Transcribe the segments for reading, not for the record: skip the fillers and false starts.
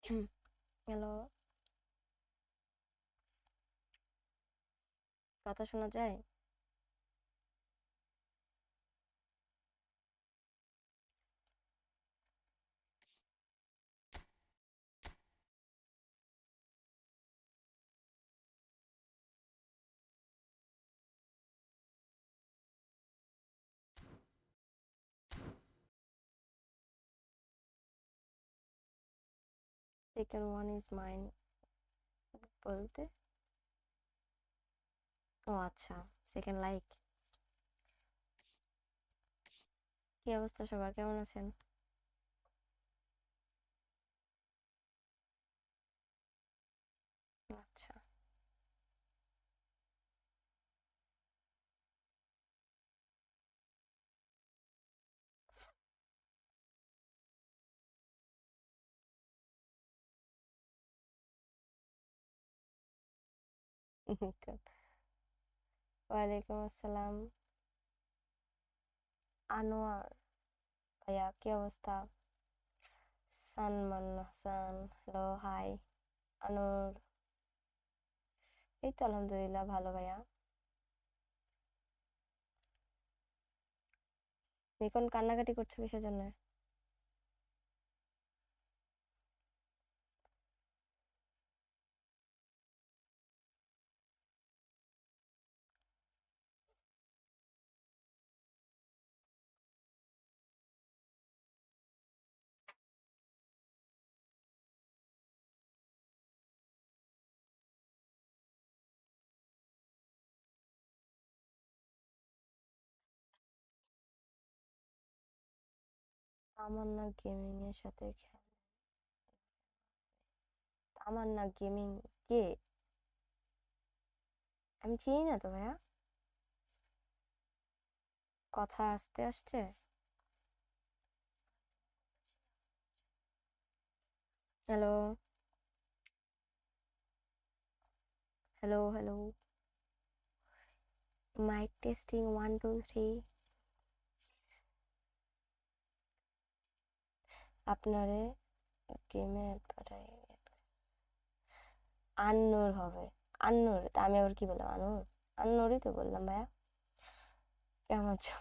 Hello, কথা শোনা যায়? Second one is mine বলতে ও আচ্ছা, সেকেন্ড লাইক। কি অবস্থা সবার, কেমন আছেন? আচ্ছা। ওয়ালাইকুম আসসালাম। আনোয়ার ভাইয়া, কি অবস্থা? Salman Hasan, hello, hi. আনোয়ার, এই তো আলহামদুলিল্লাহ ভালো ভাইয়া। এখন কান্নাকাটি করছো কিসের জন্য? তামান্না গেমিং এর সাথে তামান্না গেমিং কে? আমি চিনি না তো ভাইয়া। কথা আস্তে আসছে। Hello, hello, hello. Mike testing 1 2 3। আপনারে গেমে অ্যাড পাঠাই। আন্নুর হবে। আন্নুর, তা আমি আবার কি বললাম? আনুর, আন্নুরই তো বললাম ভাইয়া। কেমন আছো?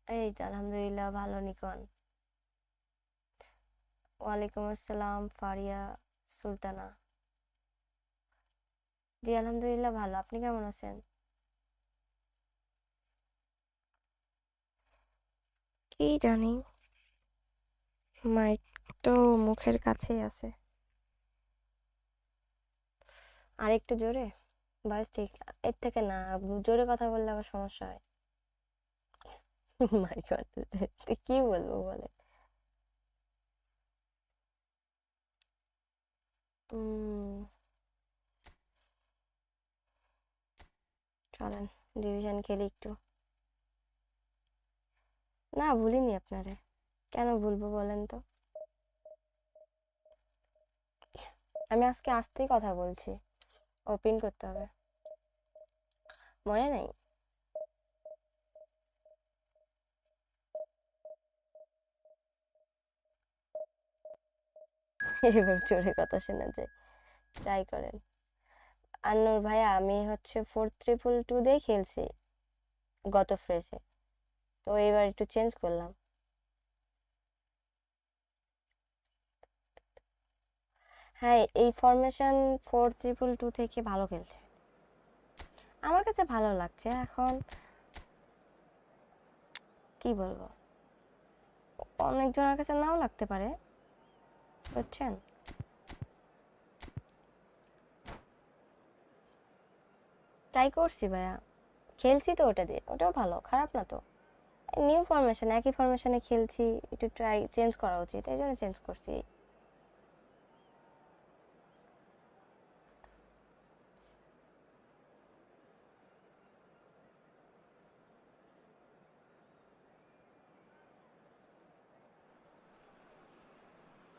এই তো আলহামদুলিল্লাহ ভালো। নিকন, ওয়ালাইকুম আসসালাম। ফারিয়া সুলতানা, জি আলহামদুলিল্লাহ ভালো। আপনি কেমন আছেন? কি জানি, মাইক তো মুখের কাছেই আছে। আর একটু জোরে, ভয়েস ঠিক। এর থেকে না, জোরে কথা বললে আবার সমস্যা হয়। মাই গড, কি বলবো বলে। উম, চলেন ডিভিশন খেলি একটু। না, ভুলিনি আপনারে। কেন ভুলবো বলেন তো? আমি আজকে আসতেই কথা বলছি। ওপেন করতে হবে, মনে নেই? এবার জোরে কথা শোনা যায়, ট্রাই করেন। আন্নুর ভাইয়া, আমি হচ্ছে 4 3 2 দিয়ে খেলছি গত ফ্রেশে, তো এবার একটু চেঞ্জ করলাম। হ্যাঁ, এই ফরমেশন 4 3 2 থেকে ভালো খেলছে, আমার কাছে ভালো লাগছে এখন। কি বলবো, অনেকজনের কাছে নাও লাগতে পারে, বুঝছেন? ট্রাই করছি ভাইয়া, খেলছি তো ওটা দিয়ে, ওটাও ভালো, খারাপ না তো। নিউ ফরমেশন, একই ফরমেশনে খেলছি, একটু ট্রাই চেঞ্জ করা উচিত, এই জন্য চেঞ্জ করছি।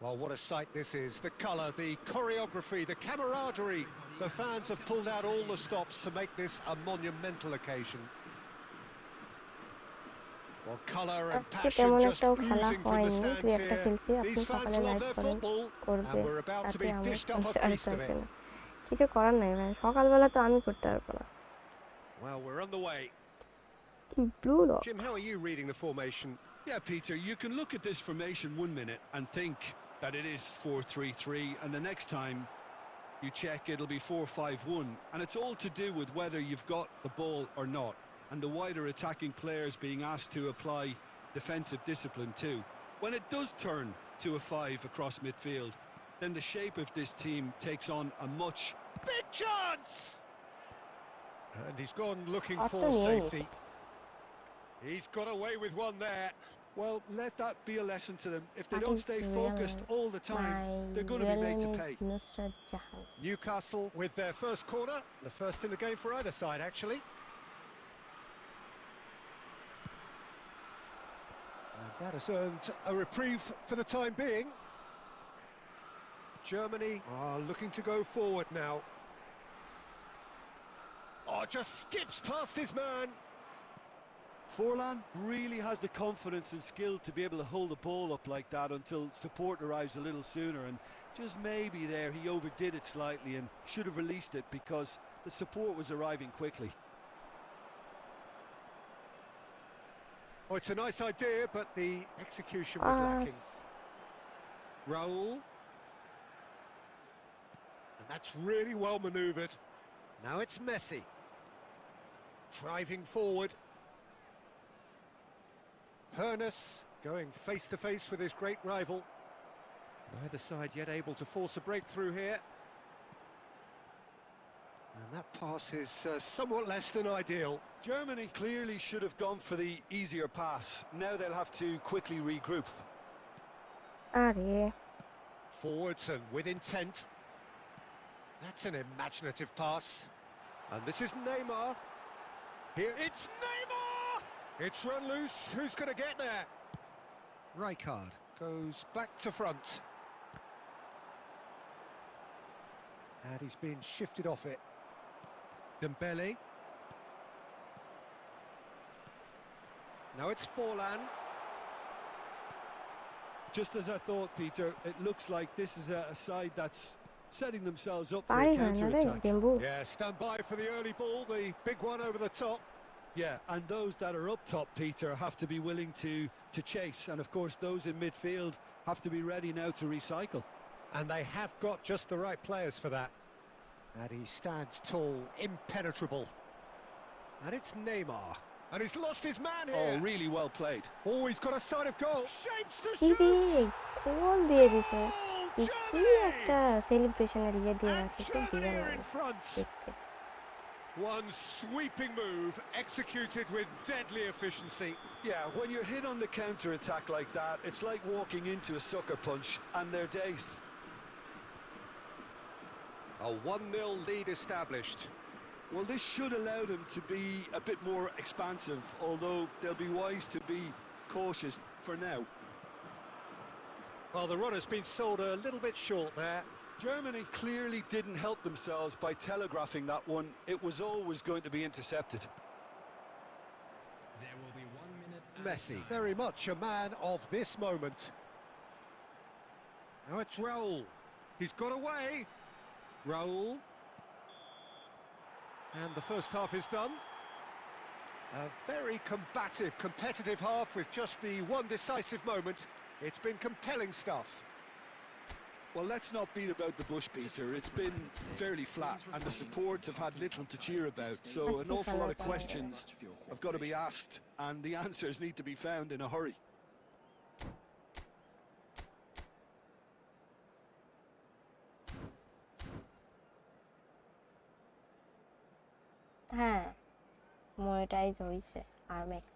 Well, what a sight this is. The colour, the choreography, the camaraderie. The fans have pulled out all the stops to make this a monumental occasion. Well, colour and আজকে passion তেমন just একটাও খেলা oozing from the হয়নি, stands দুই একটা here. খেলছি। আপনি These fans সকালে love লাইভ their করেন, football, করবে, and we're about to রাতে be আমার dished up a charge taste of থাকে it. না, কিছু করার নাই ভাই, সকালবেলা তো আমি করতে পারবো না। Well, we're on the way. Blue lock. Jim, how are you reading the formation? Yeah, Peter, you can look at this formation 1 minute and think that it is 4-3-3, and the next time you check it'll be 4-5-1, and it's all to do with whether you've got the ball or not, and the wider attacking players being asked to apply defensive discipline too. When it does turn to a 5 across midfield, then the shape of this team takes on a much... Big chance! And he's gone looking অত for নিয়ে safety. নিছে। He's got away with one there. Well, let that be a lesson to them. If they What don't is stay real focused name? all the time, My they're going to real be made name to is pay. Nusrat Jahan. Newcastle with their first corner, the first in the game for either side, actually. And that has earned a reprieve for the time being. Germany are looking to go forward now. Oh, just skips past his man. Forlan really has the confidence and skill to be able to hold the ball up like that until support arrives a little sooner, and just maybe there he overdid it slightly and should have released it because the support was arriving quickly. Oh, it's a nice idea, but the execution was lacking. Pass. Raul. And that's really well manoeuvred. Now it's Messi. Driving forward. Hoeneß going face to face with his great rival. Neither side yet able to force a breakthrough here. And that pass is somewhat less than ideal. Germany clearly should have gone for the easier pass. Now they'll have to quickly regroup. আরে Forwards and with intent. That's an imaginative pass. And this is Neymar. Here it's Neymar! It's run loose. Who's going to get there? Rijkaard goes back to front. And he's been shifted off it. Dembele. Now it's Forlan. Just as I thought, Peter, it looks like this is a side that's setting themselves up for পারি a হয় না রে counter-attack. ডেম্বু। Yeah, stand by for the early ball, the big one over the top. Yeah, and those that are up top, Peter, have to be willing to chase. And of course, those in midfield have to be ready now to recycle. And they have got just the right players for that. And he stands tall, impenetrable. And it's Neymar. And he's lost his man Oh, here. really well played. Oh, he's got a side of goal. Shapes to কি রে shoot. গোল দিয়ে দিছে, Oh, এই কি একটা Germany! সেলিব্রেশনের ইয়ে দিয়ে And রাখে, খুব Germany বিয়ার are in লাগে front. দেখতে। One sweeping move, executed with deadly efficiency. Yeah, when you're hit on the counter-attack like that, it's like walking into a sucker punch and they're dazed. A 1-0 lead established. Well, this should allow them to be a bit more expansive, although they'll be wise to be cautious for now. Well, the run has been sold a little bit short there. Germany clearly didn't help themselves by telegraphing that one. It was always going to be intercepted. There will be 1 minute. Messi, very much a man of this moment. Now it's Raul. He's got away. Raul. And the first half is done. A very combative, competitive half with just the one decisive moment. It's been compelling stuff. Well, let's not beat about the bush, Peter. It's been fairly flat, and the support have had little to cheer about. So an awful lot of questions have got to be asked, and the answers need to be found in a hurry. হ্যাঁ, monetize হইছে আরম্যাক্স।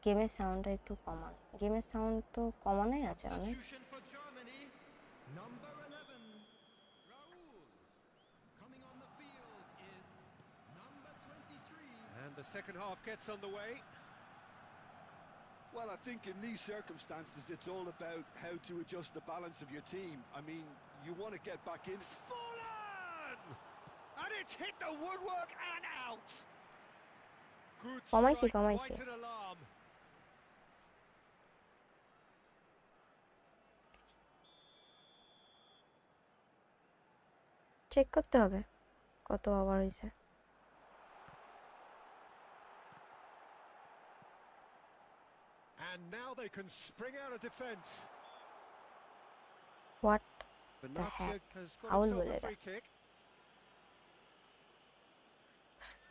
গেমের সাউন্ডটা একটু কমান, গেমের sound তো কমানোই আছে অনেক। Substitution for Germany. Number 11, Raul. Coming on the field is number 23. And the second half gets underway. Well, I think in these circumstances, it's all about how to adjust the balance of your team. I mean, you want to get back in. Fallen! And it's hit the woodwork and out. Good কমাইছি strike, কমাইছি quite an alarm. Check করতে হবে কত over হয়েছে And now they can spring out of defence. What Benatia has got Foul himself বলে a এটা। free kick.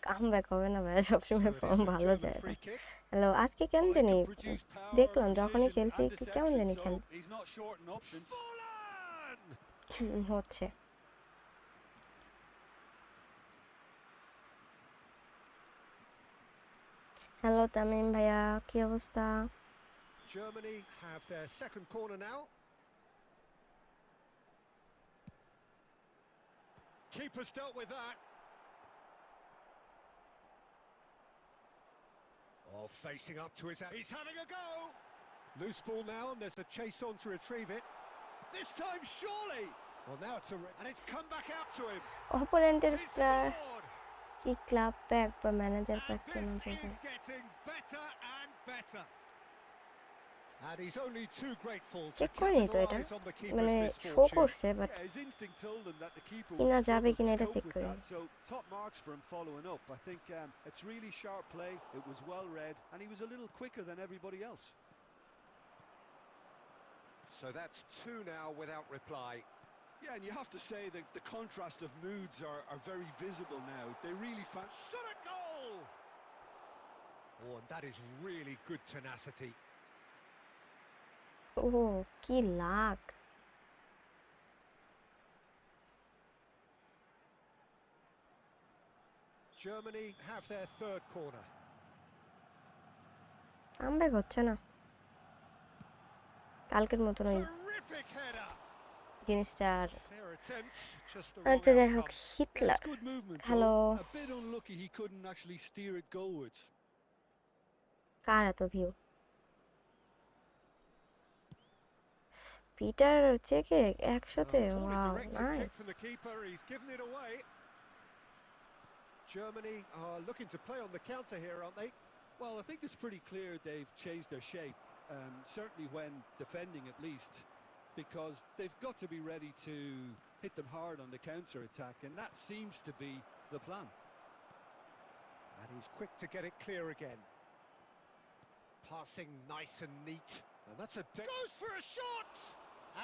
Comeback হবে না ভাইয়া সবসময় So it form is a ভালো German যায় না free kick. হ্যালো আজকে কেন Well, he জানি can produce power, দেখলাম যখনই precision খেলছি and একটু কেমন deception, জানি so খেল he's not short in options. Fallen! হচ্ছে হ্যালো তামিম ভাইয়া কি অবস্থা Germany have their second corner now. Keeper's dealt with that. Oh, facing up to his... He's having a go! Loose ball now, and there's a chase on to retrieve it. This time, surely! Well, now it's a... And it's come back out to him. অপোনেন্টের He scored! কি club pack বা manager And pack কেনা this যাবে is getting better and better. And he's only too grateful to check করিনি তো এটা capitalize on the মানে keeper's শো misfortune. করছে but Yeah, his instinct told him that the keeper কিনা would যাবে struggle কিনা to এটা cope চেক with করি that. So top marks for him following up. I think it's really sharp play. It was well read, and he was a little quicker than everybody else. So that's two now without reply. Yeah, and you have to say that the contrast of moods are very visible now. They really found... Shot a goal! Oh, and that is really good tenacity. ও কি lakh Germany have their third corner. Comeback হচ্ছে না কালকের মতন ওই Terrific header! জিনিসটা আর Fair attempt, just the আচ্ছা wrong যাই হোক outcome. Hitler It's good movement, hello though. A bit unlucky he couldn't actually steer it goalwards. কার এত ভিউ পিটার চেকে একশোতে Poorly wow directed kick nice from the keeper, he's given it away. Germany are looking to play on the counter here, aren't they? Well, I think it's pretty clear they've changed their shape, certainly when defending at least, because they've got to be ready to hit them hard on the counter-attack, and that seems to be the plan. And he's quick to get it clear again. Passing nice and neat. And that's a... Goes for a shot!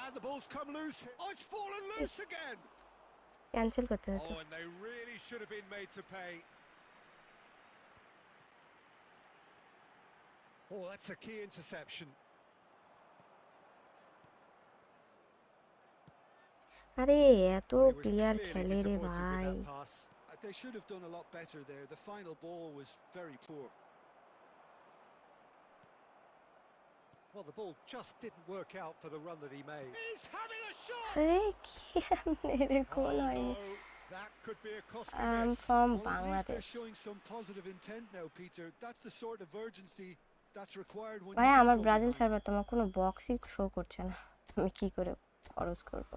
And the ball's come loose. Oh, it's fallen loose again! Cancel করতে হতো Oh, and they really should have been made to pay. Oh, that's a key interception. আরে এত Well, he was clear clearly খেলে রে disappointed with ভাই that pass. They should have done a lot better there. The final ball was very poor. Well, the ball just didn't work out for the run that he made. He's having a shot! আরে কেমনে রে গোল Oh, হয়নি no, that could be a costly I miss. From Well, at least Bangladesh they're showing some positive intent now, Peter. That's the sort of urgency that's required when ভাই you do আমার go Brazil behind. Server তোমার কোনো বক্সই show করছে না আমি কি করে খরচ করব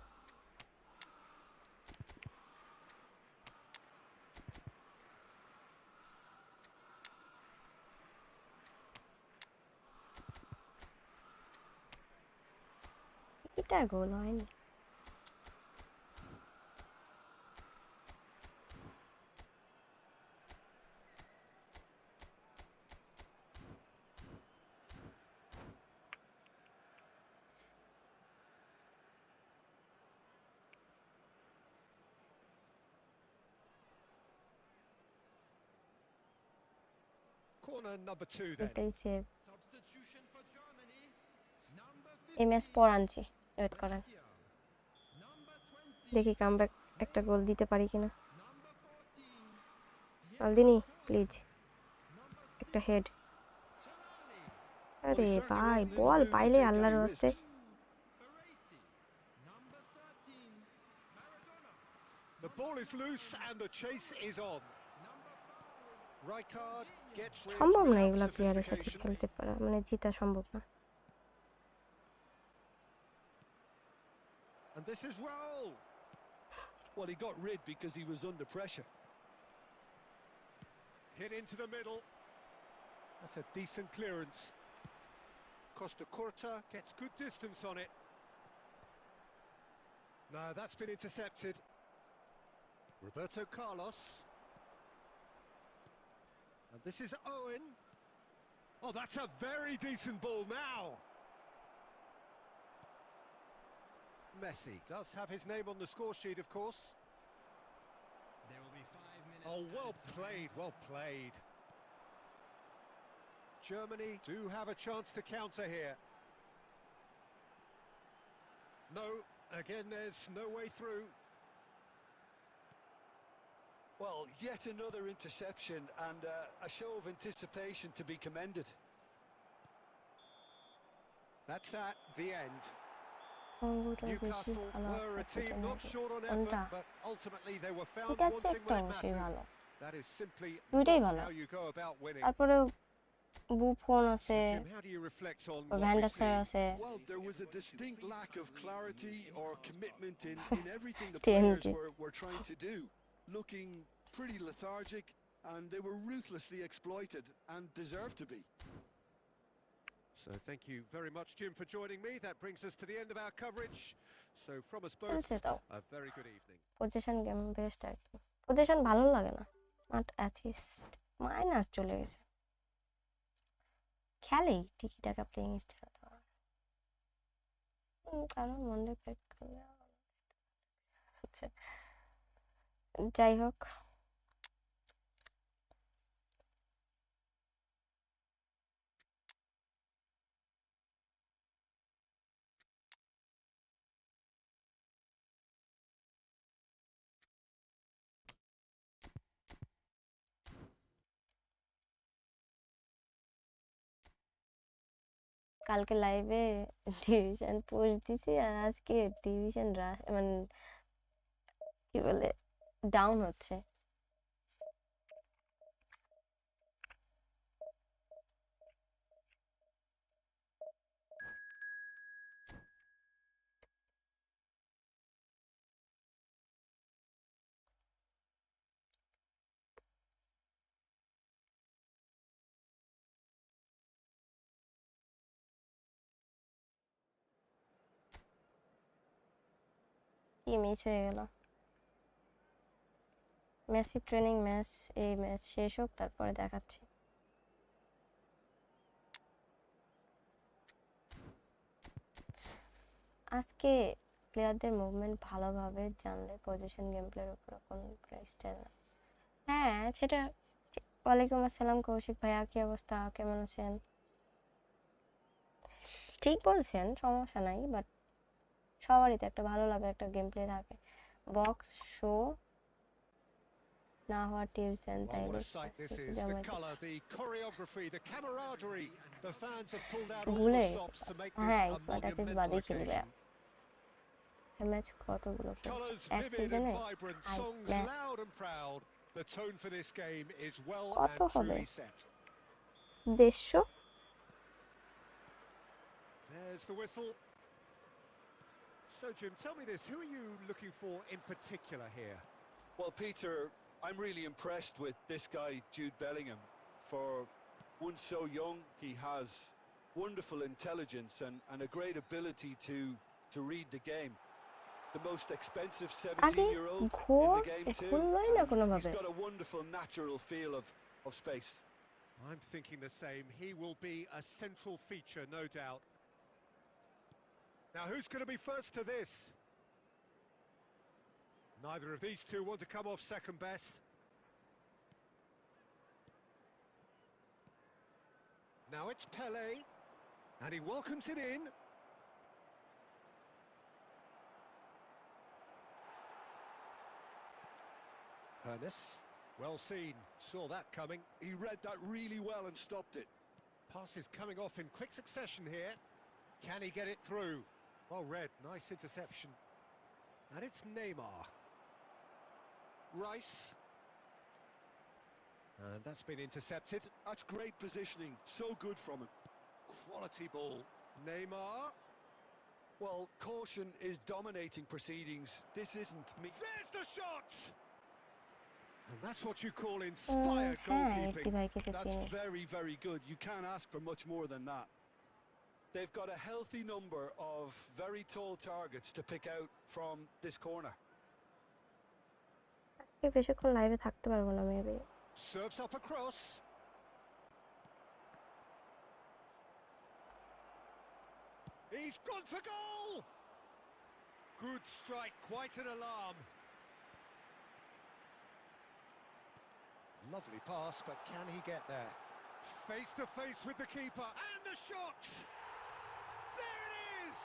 এটা গোল হয়নি Corner number two then. এটাই save Substitution for Germany. Number এই ম্যাচ পর আনছি ওয়েট করেন 15. Number 20. দেখি কামব্যাক একটা গোল দিতে পারি কিনা Number 14. আলদিনি প্লিজ একটা হেড Well, আরে he certainly ভাই wasn't in the ball mood to পাইলে take আল্লাহর any হস্তে risks. Baresi. Number 13. Maradona. The ball is loose and the chase is on. Number 5. Rijkaard gets rid সম্ভব না without এগুলা প্লেয়ারের সাথে sophistication. খেলতে পারা মানে জিতা সম্ভব না And this is Raul. Well, he got rid because he was under pressure. Hit into the middle. That's a decent clearance. Costa Curta gets good distance on it. No, that's been intercepted. Roberto Carlos. And this is Owen. Oh, that's a very decent ball now. Messi does have his name on the score sheet, of course. There will be 5 minutes. Oh, well added time. played, well played. Germany do have a chance to counter here. No, again, there's no way through. Well, yet another interception and a show of anticipation to be commended. That's at the end. অঙ্গুটা বেশি Newcastle ভালো were a একটা team খেতে not হবে short on কোনটা effort, but ultimately they were found এটা হচ্ছে wanting একটা when it অবশ্যই mattered. ভালো That is simply দুইটাই not ভালো how you go about winning. তারপরে বুফন So, আছে Jim, how do you reflect on what we've ভ্যান্ডাসার seen? আছে Well, there was a distinct lack of clarity or commitment in everything the TNT players were trying to do. Looking pretty lethargic, and they were ruthlessly exploited and deserved to be. So thank you very much, Jim, for joining me. That brings us to the end of our coverage. So from us both, চলছে তাও a very good evening. Position game best আর কি position ভালো লাগে না but assist minus চলে গেছে খেলে টিকি টাকা প্লেইং স্টাইল কারণ মনে প্যাক করলে আচ্ছা যাই হোক কালকে লাইভে ডিভিশন পোস্ট দিছি আর আজকে ডিভিশন মানে কি বলে ডাউন হচ্ছে কি মিস হয়ে গেল মেসি ট্রেনিং ম্যাচ এই ম্যাচ শেষ হোক তারপরে দেখাচ্ছি আজকে প্লেয়ারদের মুভমেন্ট ভালোভাবে জানলে পজিশন গেম প্লের উপর কোন প্লে স্টাইল হ্যাঁ সেটা ওয়ালাইকুম আসসালাম কৌশিক ভাইয়া কি অবস্থা কেমন আছেন ঠিক বলছেন সমস্যা নাই বাট সবারই তো একটা ভালো লাগার একটা গেম প্লে থাকে বক্স শো না হওয়ার টিপস এন্ড Well, what তাইলে a sight this is. The colour, the choreography, the camaraderie. The fans have pulled out all ভুলে the stops to make this হ্যাঁ a স্মার্ট অ্যাসেস monumental বাদে খেলবে occasion. Match কতগুলো Colours এক vivid সিজনে and vibrant, songs loud and proud. The tone for this game is well কত and হবে truly set. 150 There's the whistle. So, Jim, tell me this. Who are you looking for in particular here? Well, Peter, I'm really impressed with this guy, Jude Bellingham. For one so young, he has wonderful intelligence and a great ability to read the game. The most expensive আগে 17-year-old in ঘোর the game too. খুললই না And কোনো he's ভাবে got a wonderful natural feel of space. I'm thinking the same. He will be a central feature, no doubt. Now, who's going to be first to this? Neither of these two want to come off second best. Now it's Pele, and he welcomes it in. Ernest, well seen, saw that coming. He read that really well and stopped it. Pass is coming off in quick succession here. Can he get it through? Well read, nice interception. And it's Neymar. Rice. And that's been intercepted. That's great positioning, so good from him. Quality ball. Neymar. Well, caution is dominating proceedings. This isn't me. There's the shot! And And that's what you call inspired হ্যাঁ একটি goalkeeping. ভাইকে তো That's চিনি। very, very good. You can't ask for much more than that. They've got a healthy number of very tall targets to pick out from this corner. আজকে বেশিক্ষণ লাইভে থাকতে পারবো না maybe. Serves up across. He's gone for goal! Good strike, quite an alarm. Lovely pass, but can he get there? Face to face with the keeper, and the shot! There it is!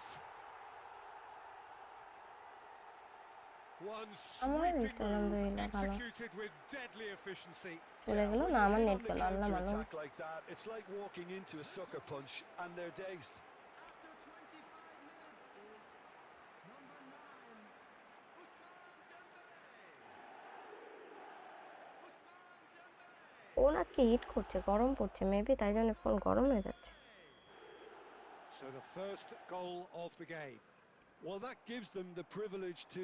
One sweeping move, executed with deadly efficiency. চলে গেল না, আমার net গেল, আল্লাহ মালুম। Counter-attack like that, it's like walking into a sucker punch and they're dazed. After 25 minutes is number 9, Ousmane Dembélé. Phone আজকে hit করছে, গরম পড়ছে maybe, তাই জন্য ফোন গরম হয়ে যাচ্ছে। So the first goal of the game. Well, that gives them the privilege to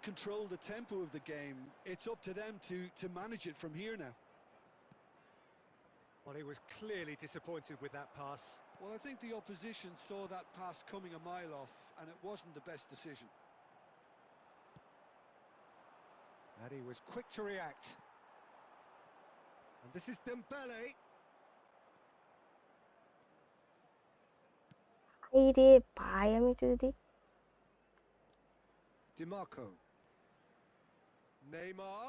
control the tempo of the game. It's up to them to manage it from here now. Well, he was clearly disappointed with that pass. Well, I think the opposition saw that pass coming a mile off, and it wasn't the best decision. And he was quick to react. And this is Dembele. এই রে ভাই, আমি একটু যদি DiMarco. Neymar.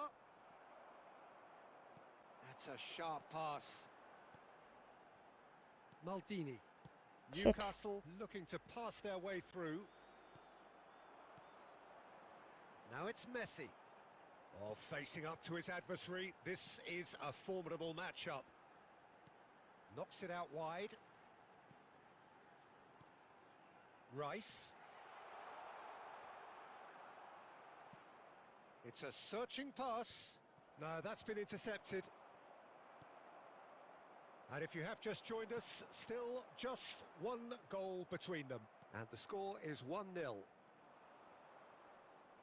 That's a sharp pass. Maldini. Shit. Newcastle looking to pass their way through. Now it's Messi. Oh, facing up to his adversary. This is a formidable matchup. Knocks it out wide. Rice. It's a searching pass. No, that's been intercepted. And if you have just joined us, still just one goal between them. And the score is 1-0.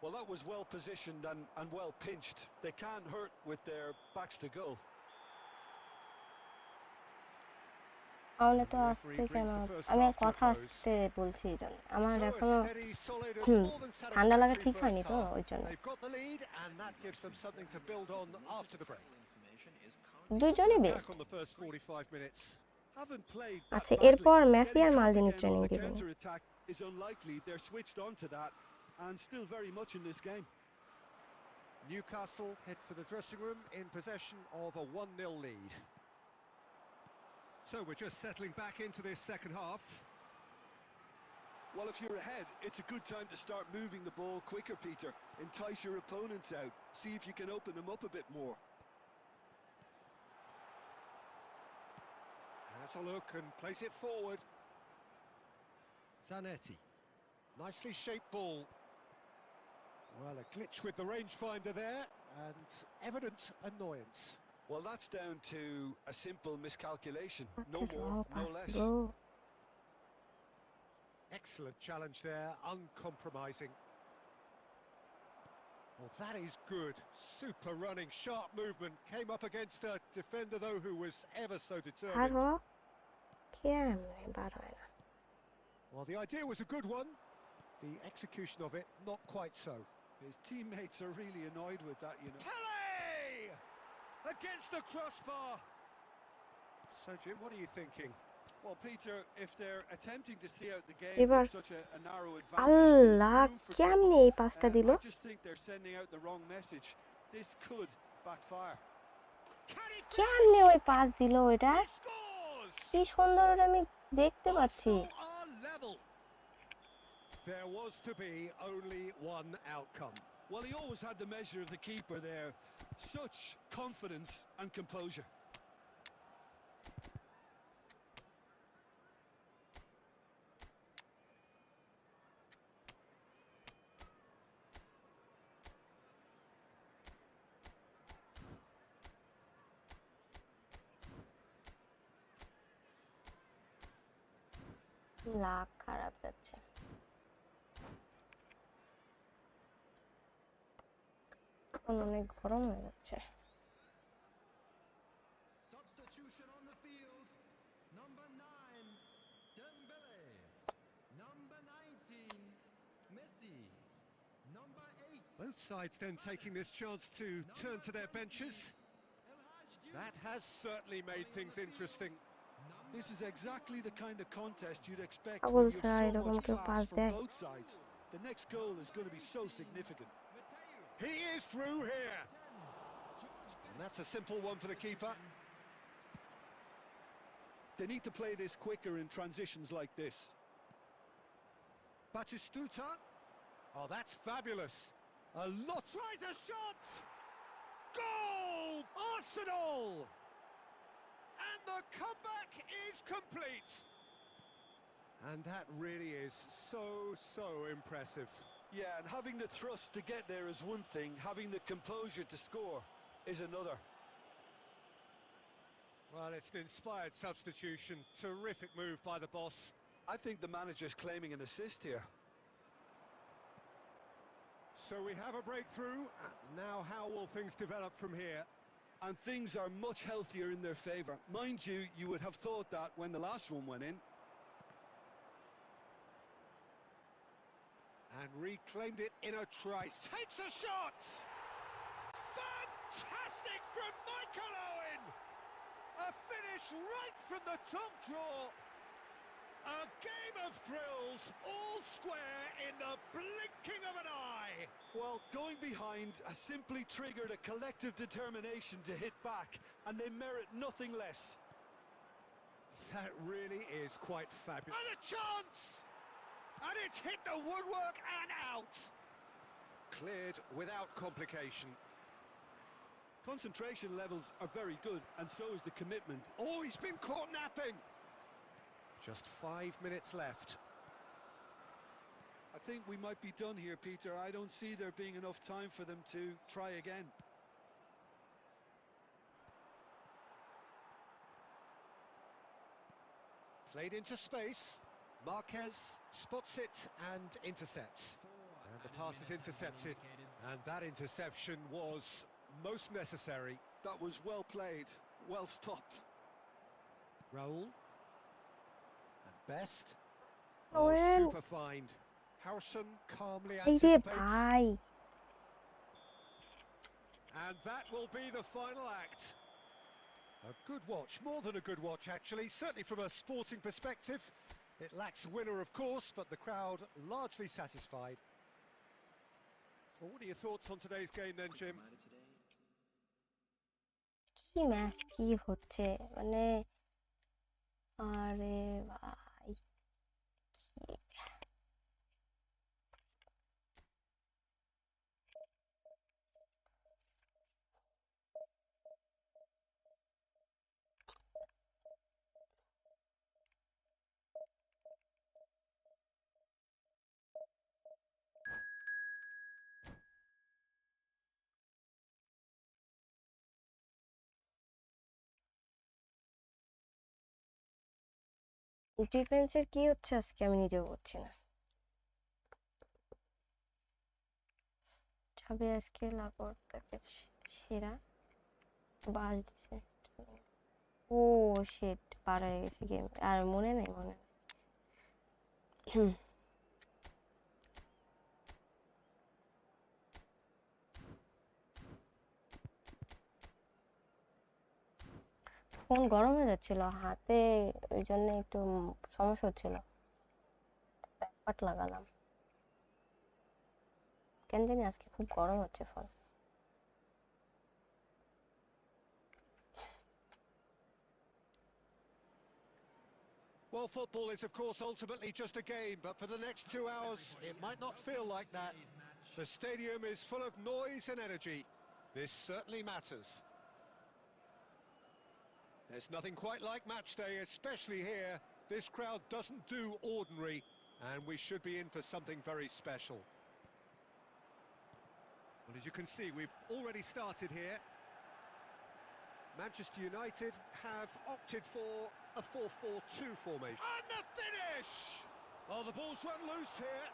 Well, that was well positioned and well pinched. They can't hurt with their backs to goal. তাহলে তো আসতে কেন, আমি আর কথা আসতে বলছি এই জন্য, আমার So a এখনো steady, solid, and more than ঠান্ডা লাগা satisfactory ঠিক হয়নি first তো, half. ওই জন্য। They've got the lead, and that gives them something to build on after the break. দুইজনই Back best. on the first 45 minutes. Haven't played that আচ্ছা, badly. এরপর মেসি আর Getting Maldini caught training again on the দিবেন। counter-attack is unlikely. They're switched on to that and still very much in this game. Newcastle head for the dressing room in possession of a 1-0 lead. So we're just settling back into this second half. Well, if you're ahead, it's a good time to start moving the ball quicker, Peter. Entice your opponents out. See if you can open them up a bit more. Has a look and plays it forward. Zanetti. Nicely shaped ball. Well, a glitch with the rangefinder there, and evident annoyance. Well, that's down to a simple miscalculation. No What a more, raw no pass, less. bro. Excellent challenge there, uncompromising. Well, that is good. Super running, sharp movement. Came up against a defender, though, who was ever so determined. আরো কেমনে বার হয় না। Well, the idea was a good one. The execution of it, not quite so. His teammates are really annoyed with that, you know. Pele! Against the crossbar. So, Jim, what are you thinking? Well, Peter, if they're attempting to see out the game এবার with such a narrow advantage, Allah there's room for কেমনে এই পাসটা দিল। I just think they're sending out the wrong message. This could backfire. Can he কেমনে ওই pass দিল ওইটা, He scores! কি সুন্দর ওটা আমি দেখতে পাচ্ছি। Arsenal are level. There was to be only one outcome. Well, he always had the measure of the keeper there. Such confidence and composure. Lakh খারাপ যাচ্ছে। এখন অনেক গরম হয়ে যাচ্ছে। Number 8. Both sides then taking this chance to turn to their benches. That has certainly made things interesting. This is exactly the kind of contest you'd expect পাগল when you have ছাড়া so এরকম much কেউ class pass from দেয়? both sides. The next goal is going to be so significant. He is through here. And that's a simple one for the keeper. They need to play this quicker in transitions like this. Batistuta. Oh, that's fabulous. A lot. Tries a shot. Goal! Arsenal! And the comeback is complete. And that really is so impressive. Yeah, and having the thrust to get there is one thing, having the composure to score is another. Well, it's an inspired substitution. Terrific move by the boss. I think the manager's claiming an assist here. So we have a breakthrough. Now how will things develop from here? And things are much healthier in their favour. Mind you, you would have thought that when the last one went in. And reclaimed it in a trice. Takes a shot! Fantastic from Michael Owen! A finish right from the top draw. A game of thrills, all square in the blinking of an eye. Well, going behind has simply triggered a collective determination to hit back, and they merit nothing less. That really is quite fabulous. And a chance! And it's hit the woodwork and out. Cleared without complication. Concentration levels are very good, and so is the commitment. Oh, he's been caught napping. Just 5 minutes left. I think we might be done here, Peter. I don't see there being enough time for them to try again. Played into space. Marquez spots it and intercepts. And the pass is intercepted. And that interception was most necessary. That was well played, well stopped. Raul. And Best. Oh, Oh, super find. Harrison calmly এই রে anticipates. ভাই, And that will be the final act. A good watch, more than a good watch actually, certainly from a sporting perspective. It lacks winner of course, but the crowd largely satisfied. So what are your thoughts on today's game then, Jim? কি match কি হচ্ছে মানে, আরে ভাই কি ডিফেন্সের কি হচ্ছে আজকে আমি নিজেও বুঝছি না। ছবি আজকে লাগর তাকে সেরা বাজ দিছে। ও শিট, পার হয়ে গেছে গেম, আর মনে নেই ফোন গরম হয়ে যাচ্ছিল হাতে, ওই জন্য একটু সমস্যা হচ্ছিল, ব্যাকপার্ট লাগালাম। কেন জানি আজকে খুব গরম হচ্ছে phone. Well, football is of course ultimately just a game, but for the next 2 hours it might not feel like that. The stadium is full of noise and energy. This certainly matters. There's nothing quite like match day, especially here. This crowd doesn't do ordinary, and we should be in for something very special. Well, as you can see, we've already started here. Manchester United have opted for a 4-4-2 formation. And the finish! Oh, the ball's run loose here.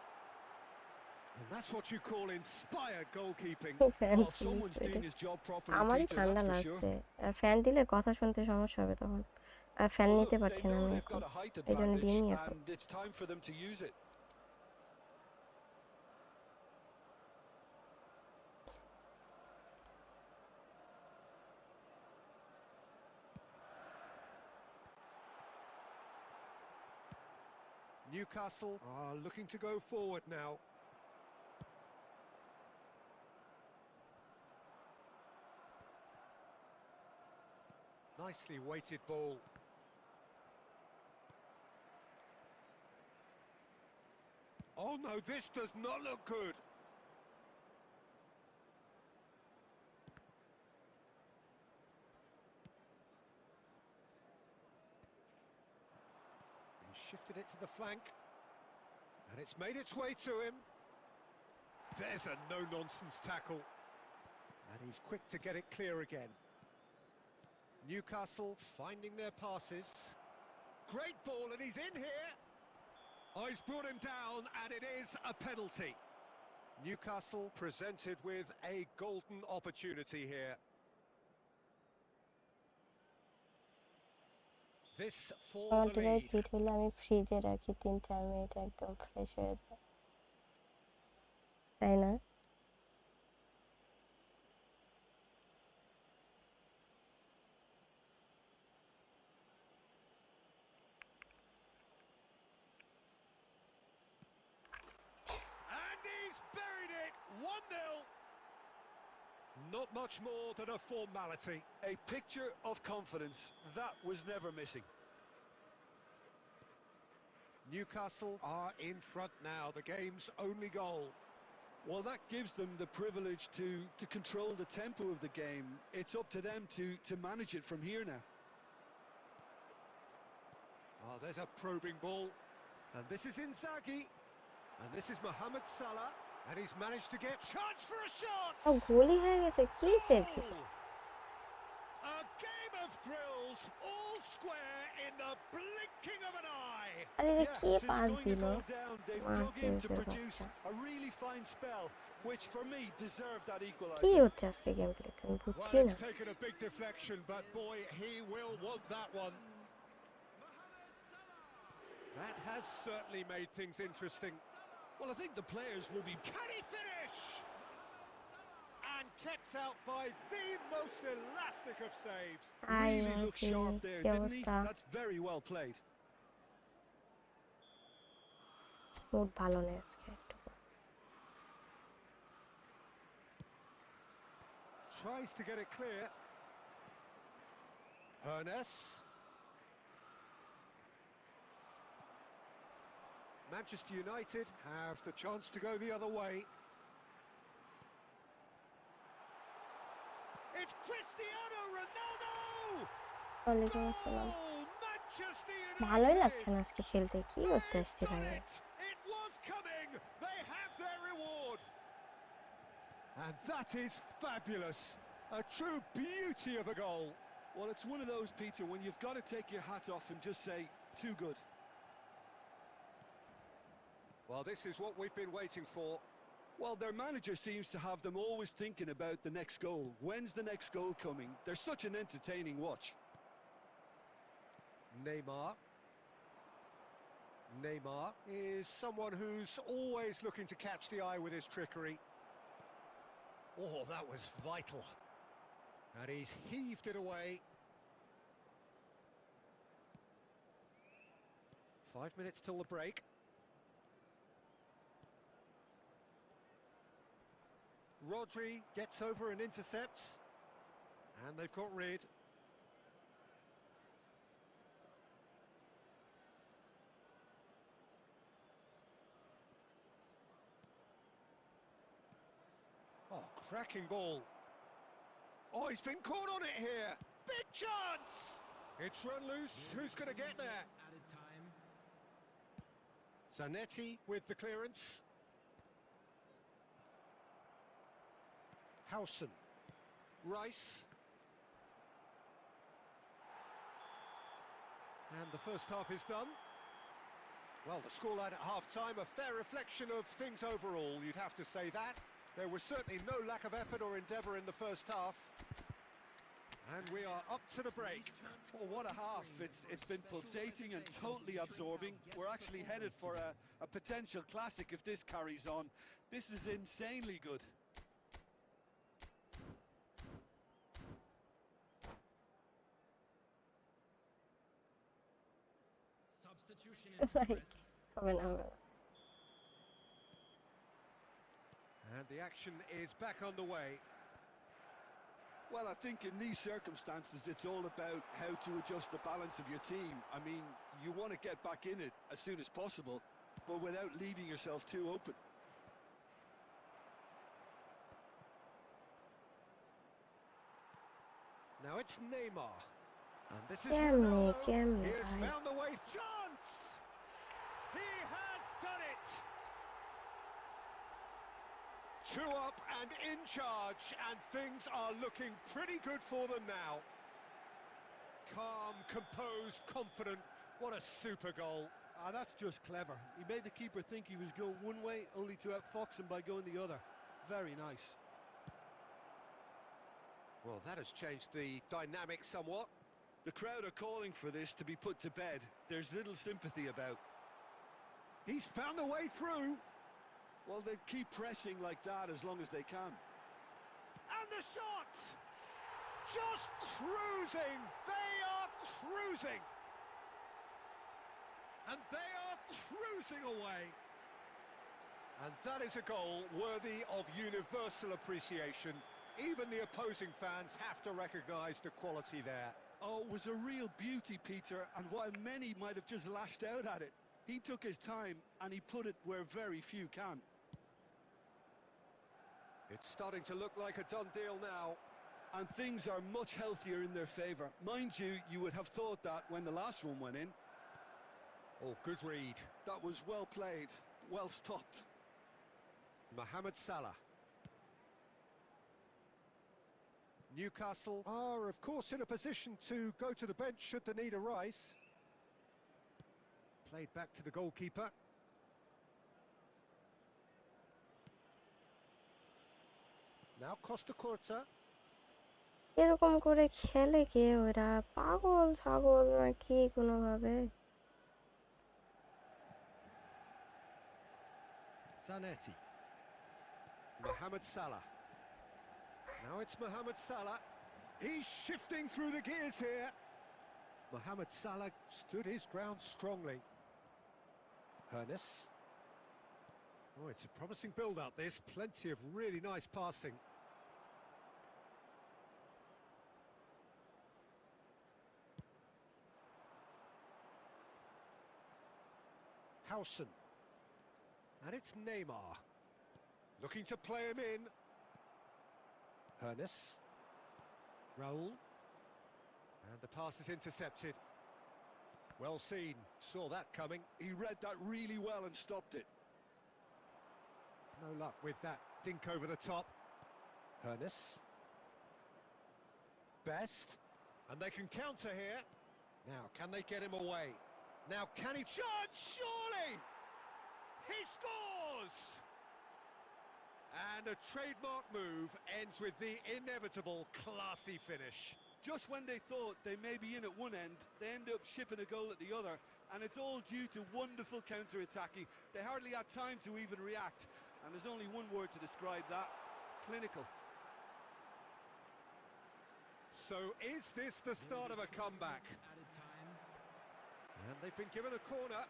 And that's what you call inspired goalkeeping. Well, someone's doing his job properly, আমারই Peter, ঠান্ডা that's for লাগছে, sure. আর fan দিলে কথা শুনতে সমস্যা হবে তখন, আর fan Well, নিতে look, পারছি they না know আমি they've এখন, got a height এই জন্য advantage, দিইনি এখন। and it's time for them to use it. Newcastle are looking to go forward now. Nicely weighted ball. Oh no, this does not look good. He shifted it to the flank. And it's made its way to him. There's a no-nonsense tackle. And he's quick to get it clear again. Newcastle finding their passes. Great ball, and he's in here. Oh, he's brought him down, and it is a penalty. Newcastle presented with a golden opportunity here. This for আমার the device lead. Hit হলে আমি ফ্রিজে রাখি 3-4 minute একদম fresh হয়ে যায়, তাই না? And he's buried it. 1-0. Not much more than a formality. A picture of confidence. That was never missing. Newcastle are in front now, the game's only goal. Well, that gives them the privilege to control the tempo of the game. It's up to them to manage it from here now. Oh, there's a probing ball. And this is Inzaghi. And this is Mohamed Salah. And he's managed to get chance for a shot. ও গোলই হয়ে গেছে, কি save দিল! A game of thrills, all square in the blinking of an eye. আরে এটা কি Since pass going a দিল! goal down, they've মার dug in to খেয়েছে produce বাচ্চা। a really fine spell, which for me deserved that কি equaliser. হচ্ছে আজকে গেম প্লেতে আমি Well, বুঝছি না। it's taken a big deflection, but boy, he will want that one. That has certainly made things interesting. Well, I think the players will be... Can he finish? And kept out by the most elastic of saves. I Really looked মাসি, sharp there, কি didn't he? অবস্থা? That's very well played. Mood ভালো নেই আজকে একটু। Tries to get it clear. Hernes. Manchester United have the chance to go the other way. It's Cristiano Ronaldo! ওয়ালাইকুম আসসালাম। Goal! Manchester ভালোই United! লাগছে না আজকে খেলতে, কি করতে আসছি Done লাগে। it! It was coming! They have their reward! And that is fabulous! A true beauty of a goal! Well, it's one of those, Peter, when you've got to take your hat off and just say, too good. Well, this is what we've been waiting for. Well, their manager seems to have them always thinking about the next goal. When's the next goal coming? They're such an entertaining watch. Neymar. Neymar is someone who's always looking to catch the eye with his trickery. Oh, that was vital. And he's heaved it away. 5 minutes till the break. Rodri gets over and intercepts. And they've got rid. Oh, cracking ball. Oh, he's been caught on it here. Big chance! It's run loose. Who's going to get there? Added time. Zanetti with the clearance. Howson. Rice. And the first half is done. Well, the scoreline at half-time, a fair reflection of things overall, you'd have to say that. There was certainly no lack of effort or endeavour in the first half. And we are up to the break. Oh, what a half. It's been pulsating and totally absorbing. We're actually headed for a potential classic if this carries on. This is insanely good. Substitution in Like, progress. হবে না, হবে না। And the action is back underway. Well, I think in these circumstances, it's all about how to adjust the balance of your team. I mean, you want to get back in it as soon as possible, but without leaving yourself too open. Now it's Neymar. And this is কেমনে Ronaldo. কেমনে He has ভাই? found the way. Chance! He has done it! 2 up and in charge, and things are looking pretty good for them now. Calm, composed, confident. What a super goal. Ah, that's just clever. He made the keeper think he was going one way, only to outfox him by going the other. Very nice. Well, that has changed the dynamic somewhat. The crowd are calling for this to be put to bed. There's little sympathy about. He's found a way through. Well, they keep pressing like that as long as they can. And the shot! Just cruising! They are cruising! And they are cruising away. And that is a goal worthy of universal appreciation. Even the opposing fans have to recognise the quality there. Oh, it was a real beauty, Peter, and while many might have just lashed out at it, he took his time and he put it where very few can. It's starting to look like a done deal now. And things are much healthier in their favour. Mind you, you would have thought that when the last one went in. Oh, good read. That was well played, well stopped. Mohamed Salah. Newcastle are, of course, in a position to go to the bench should the need arise. Played back to the goalkeeper. Now Costa Curta. এরকম করে খেলে কে ওরা? পাগল ছাগল নাকি কোনোভাবে? Zanetti. Mohamed Salah. Now it's Mohamed Salah. He's shifting through the gears here. Mohamed Salah stood his ground strongly. Hernes. Oh, it's a promising build-up, this. Plenty of really nice passing. Howson. And it's Neymar. Looking to play him in. Hernes. Raul. And the pass is intercepted. Well seen. Saw that coming. He read that really well and stopped it. No luck with that dink over the top. Hernes. Best. And they can counter here. Now, can they get him away? Now, can he... Shot! Surely! He scores! And a trademark move ends with the inevitable classy finish. Just when they thought they may be in at one end, they end up shipping a goal at the other, and it's all due to wonderful counter-attacking. They hardly had time to even react, and there's only one word to describe that: clinical. So is this the start of a comeback? Added time. And they've been given a corner.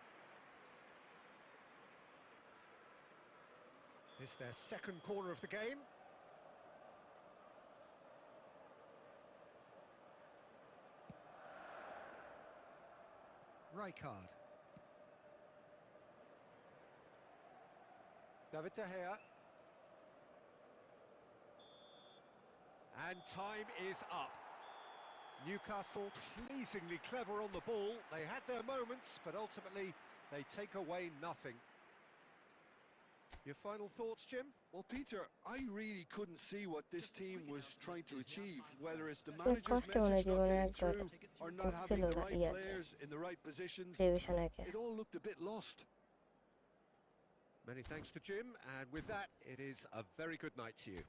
It's their second corner of the game. Rijkaard. David De Gea. And time is up. Newcastle pleasingly clever on the ball. They had their moments, but ultimately they take away nothing. Your final thoughts, Jim? Well, Peter, I really couldn't see what this team was trying to achieve, whether it's the manager's কষ্ট মনে message not জীবনে getting একবার through or not having ছিল the না right ইয়াতে players in the right positions. ডিভিশনেকে। It all looked a bit lost. Many thanks to Jim, and with that, it is a very good night to you.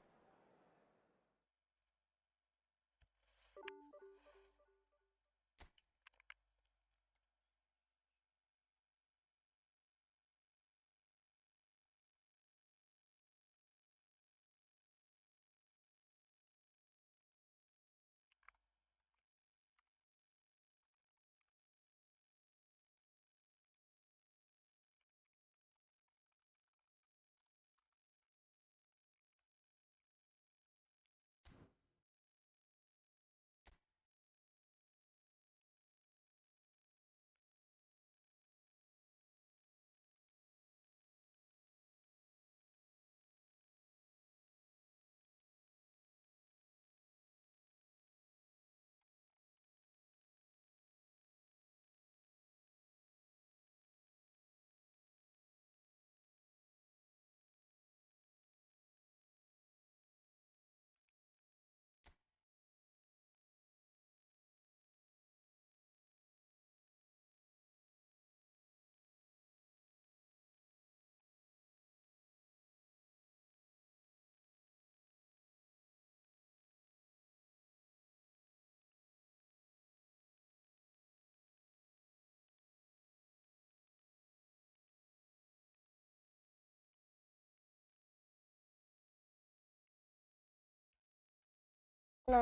না,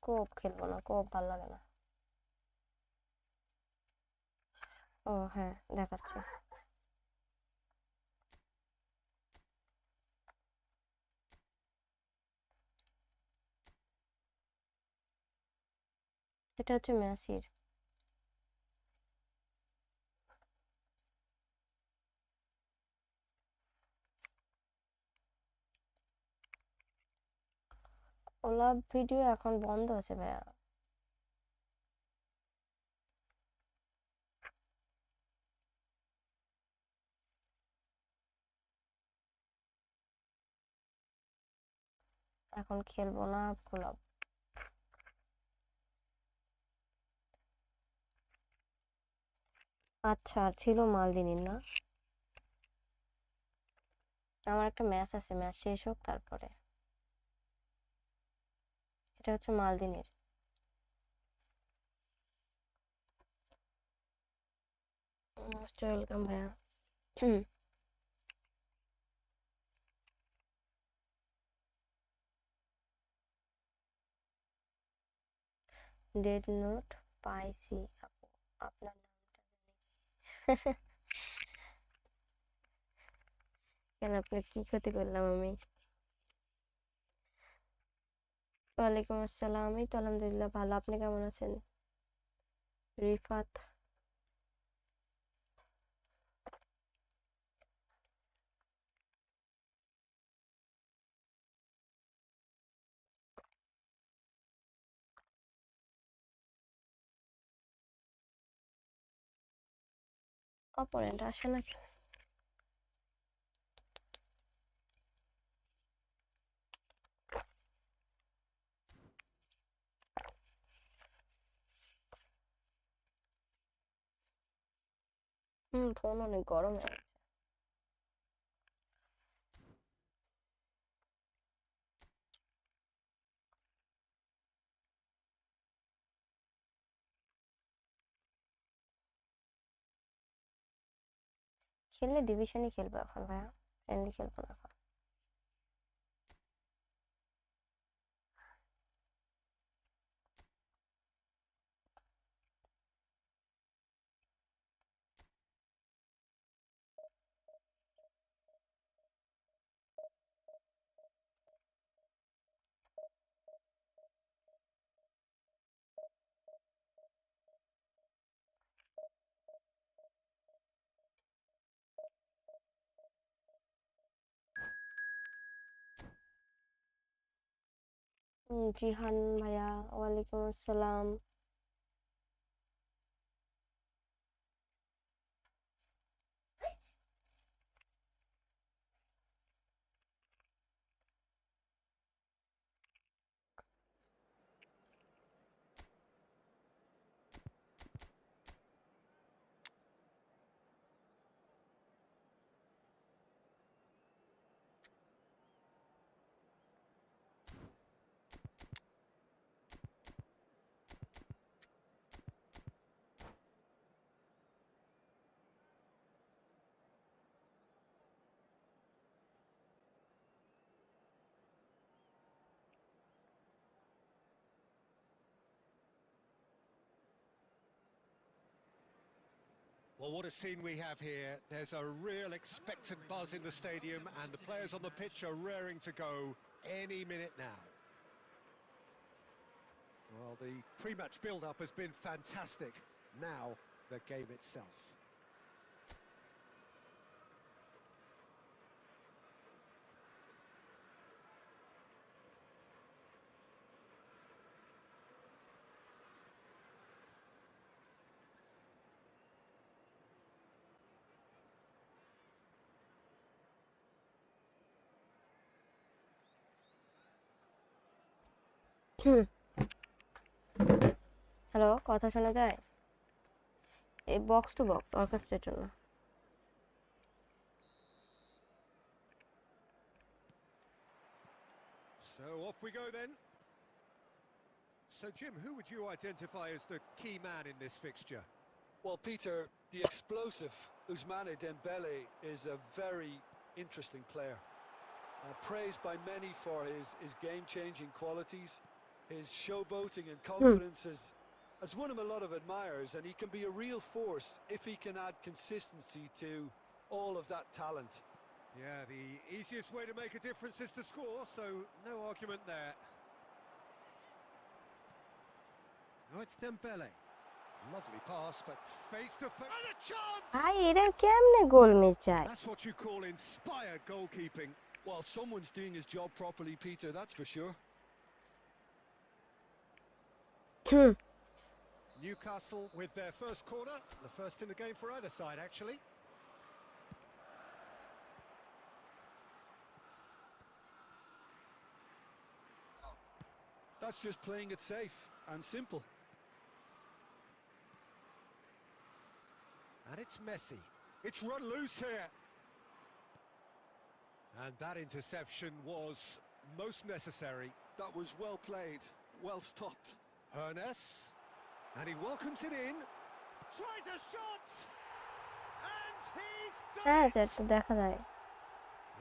কোপ খেলবো না, কোপ ভালো লাগে না। ও হ্যাঁ, দেখাচ্ছে। এটা হচ্ছে মেসির। ওলা ভিডিও এখন বন্ধ আছে ভাইয়া। এখন খেলবো না কোলাব। আচ্ছা, ছিল মালদিনির না? আমার একটা ম্যাচ আছে, ম্যাচ শেষ হোক তারপরে। এটা হচ্ছে মালদিনির। মোস্ট ওয়েলকাম ভাইয়া। ডেড নোট পাইছি আপু, আপনার নামটা জানি। কেন, আপনার কি ক্ষতি করলাম আমি? ওয়ালাইকুম আসসালাম, এই তো আলহামদুলিল্লাহ ভালো, আপনি কেমন আছেন? রিফাত। অপোনেন্ট আসে না কেন? ফোন অনেক গরম হয়ে গেছে। খেললে ডিভিশনই খেলবো এখন ভাইয়া, ফ্রেন্ডলি খেলবো না এখন। জিহান ভাইয়া, ওয়ালাইকুম আসসালাম। Well, what a scene we have here. There's a real expectant buzz in the stadium, and the players on the pitch are raring to go any minute now. Well, the pre-match build-up has been fantastic. Now, the game itself. Hello, কথা শোনা যায়? এই box to box অর্কেস্ট্রার জন্য। So off we go then. So Jim, who would you identify as the key man in this fixture? Well, Peter, the explosive Ousmane Dembele is a very interesting player. Praised by many for his game-changing qualities, His showboating and confidence has won him a lot of admirers, and he can be a real force if he can add consistency to all of that talent. Yeah, the easiest way to make a difference is to score, so no argument there. Now it's Dembele. Lovely pass, but face to face. And a chance! ভাই এটা কেমনে goal miss যায়? That's what you call inspired goalkeeping. Well, someone's doing his job properly, Peter, that's for sure. Newcastle with their first corner, the first in the game for either side, actually. That's just playing it safe and simple. And it's Messi. It's run loose here. And that interception was most necessary. That was well played, well stopped. Hernes. And he welcomes it in. Tries a shot. And he's হ্যাঁ done যেটা দেখা যায় it.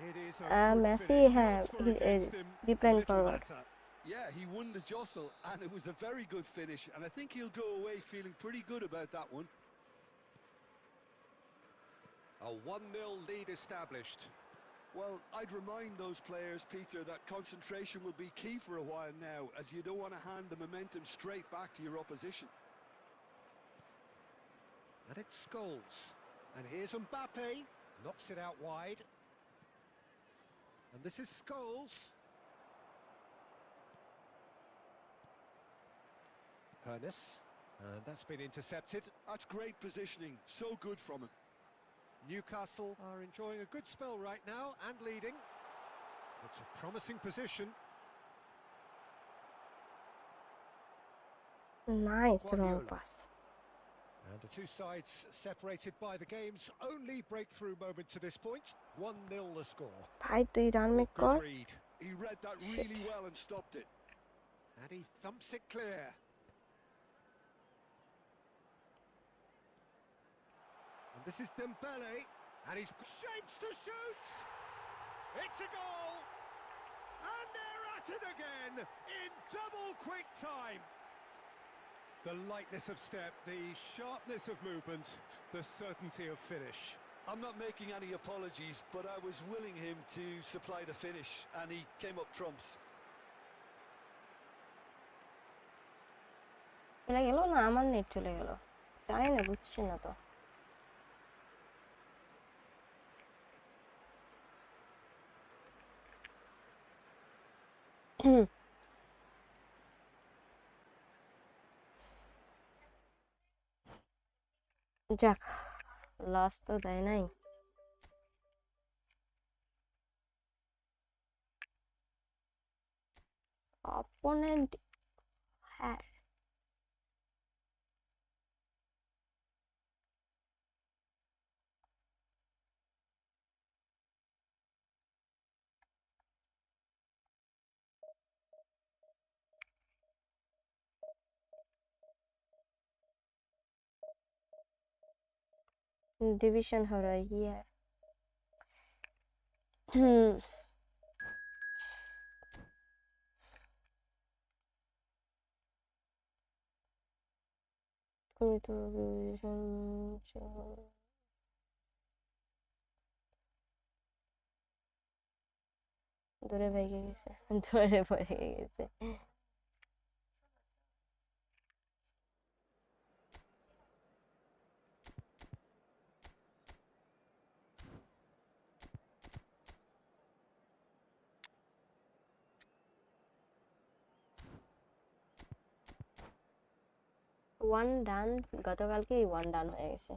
It is a good Messi finish. হ্যাঁ No score against him. ডিপ্লেন Little forward matter. Yeah, he won the jostle, and it was a very good finish, and I think he'll go away feeling pretty good about that one. A 1-0 lead established. Well, I'd remind those players, Peter, that concentration will be key for a while now, as you don't want to hand the momentum straight back to your opposition. And it's Scholes. And here's Mbappe. Knocks it out wide. And this is Scholes. Hernes. And that's been intercepted. That's great positioning, so good from him. Newcastle are enjoying a good spell right now and leading. It's a promising position. Nice wrong Guardiola. Pass And the two sides separated by the game's only breakthrough moment to this point. 1-0 the score. ভাই তুই run make কর Good read. He read that really well and stopped it. And he thumps it clear. And this is Dembele. And he's shapes to shoot. It's a goal. And they're at it again in double quick time. The lightness of step, the sharpness of movement, the certainty of finish. I'm not making any apologies, but I was willing him to supply the finish, and he came up trumps. চলে গেল না আমার net চলে গেল জানি না বুঝছি না তো যাক লস তো দেয় নাই অপোনেন্ট হ্যাঁ डिवीजन हो रही है তুমি তো ডিভিশন দূরে ভেগে গেছে দূরে পড়ে গেছে ওয়ান ডান গতকালকেই ওয়ান ডান হয়ে গেছে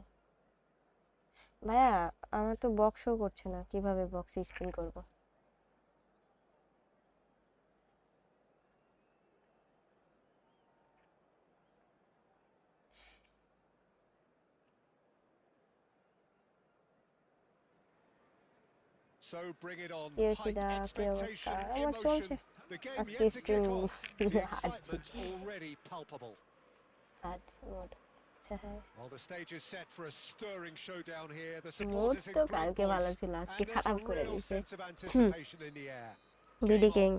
ভাইয়া আমার তো বক্স শো করছে না কিভাবে বক্স স্পিন করব So bring it on. Yoshida, Height, কি অবস্থা? expectation, আমার চলছে emotion. The game আজকে yet to stream kick off. The হাঁটছি excitement's already palpable. আজ মোড আচ্ছা হ্যাঁ Well, the stage is set for a stirring showdown here. The mode supporters in তো great কালকে ভালো voice, ছিল and আজকে there's খারাপ a করে real দিয়েছে sense of anticipation in the air. BD king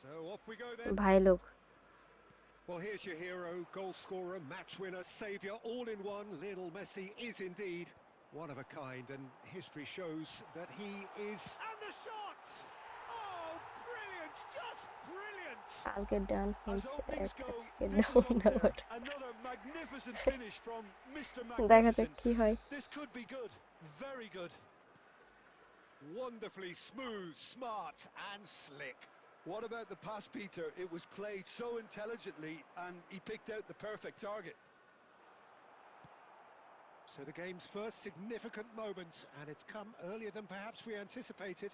So off we go then. ভাই লোক Well, here's your hero, goal scorer, match winner, saviour, all in one. Lionel Messi is indeed one of a kind, and history shows that he is. And the shot! Oh, brilliant! Just brilliant! I'll get down As from openings go, get this is down up there. now. Another magnificent finish from Mr. দেখা যাক Magnificent. কি হয় This could be good, very good. Wonderfully smooth, smart, and slick. What about the pass, Peter? It was played so intelligently and he picked out the perfect target. So the game's first significant moment, and it's come earlier than perhaps we anticipated.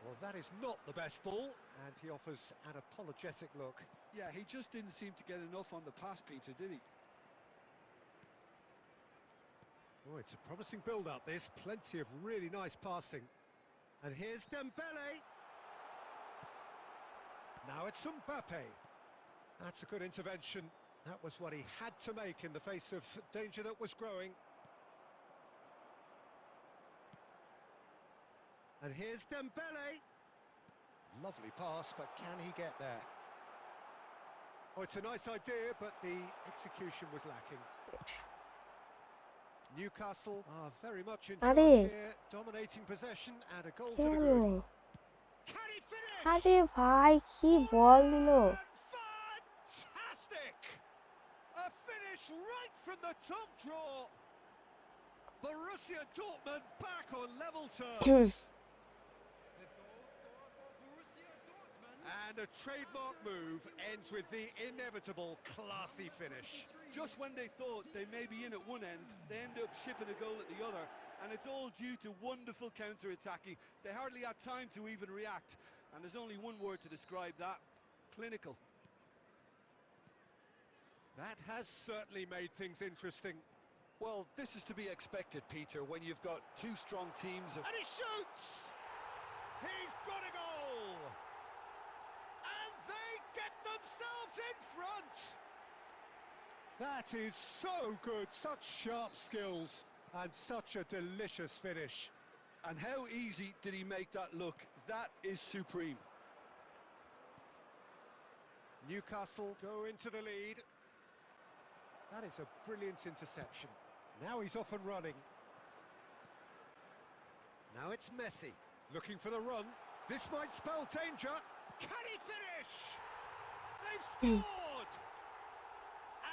Well, that is not the best ball, and he offers an apologetic look. Yeah, he just didn't seem to get enough on the pass, Peter, did he? Oh, it's a promising build-up, this. Plenty of really nice passing. And here's Dembele. Now it's Mbappe. That's a good intervention. That was what he had to make in the face of danger that was growing. And here's Dembele. Lovely pass, but can he get there? Oh, it's a nice idea, but the execution was lacking. Newcastle are very much in charge আরে here, dominating possession and a goal for the কেমনে group. Can he finish? আরে ভাই কি বল দিল Fantastic! A finish right from the top draw. Borussia Dortmund back on level terms. The goal scorer for Borussia Dortmund. And a trademark move ends with the inevitable classy finish. Just when they thought they may be in at one end, they end up shipping a goal at the other, and it's all due to wonderful counter-attacking. They hardly had time to even react, and there's only one word to describe that: clinical. That has certainly made things interesting. Well, this is to be expected, Peter, when you've got two strong teams of... And he shoots! He's got a goal! And they get themselves in front! That is so good, such sharp skills, and such a delicious finish. And how easy did he make that look? That is supreme. Newcastle go into the lead. That is a brilliant interception. Now he's off and running. Now it's Messi, looking for the run. This might spell danger. Can he finish? They've scored!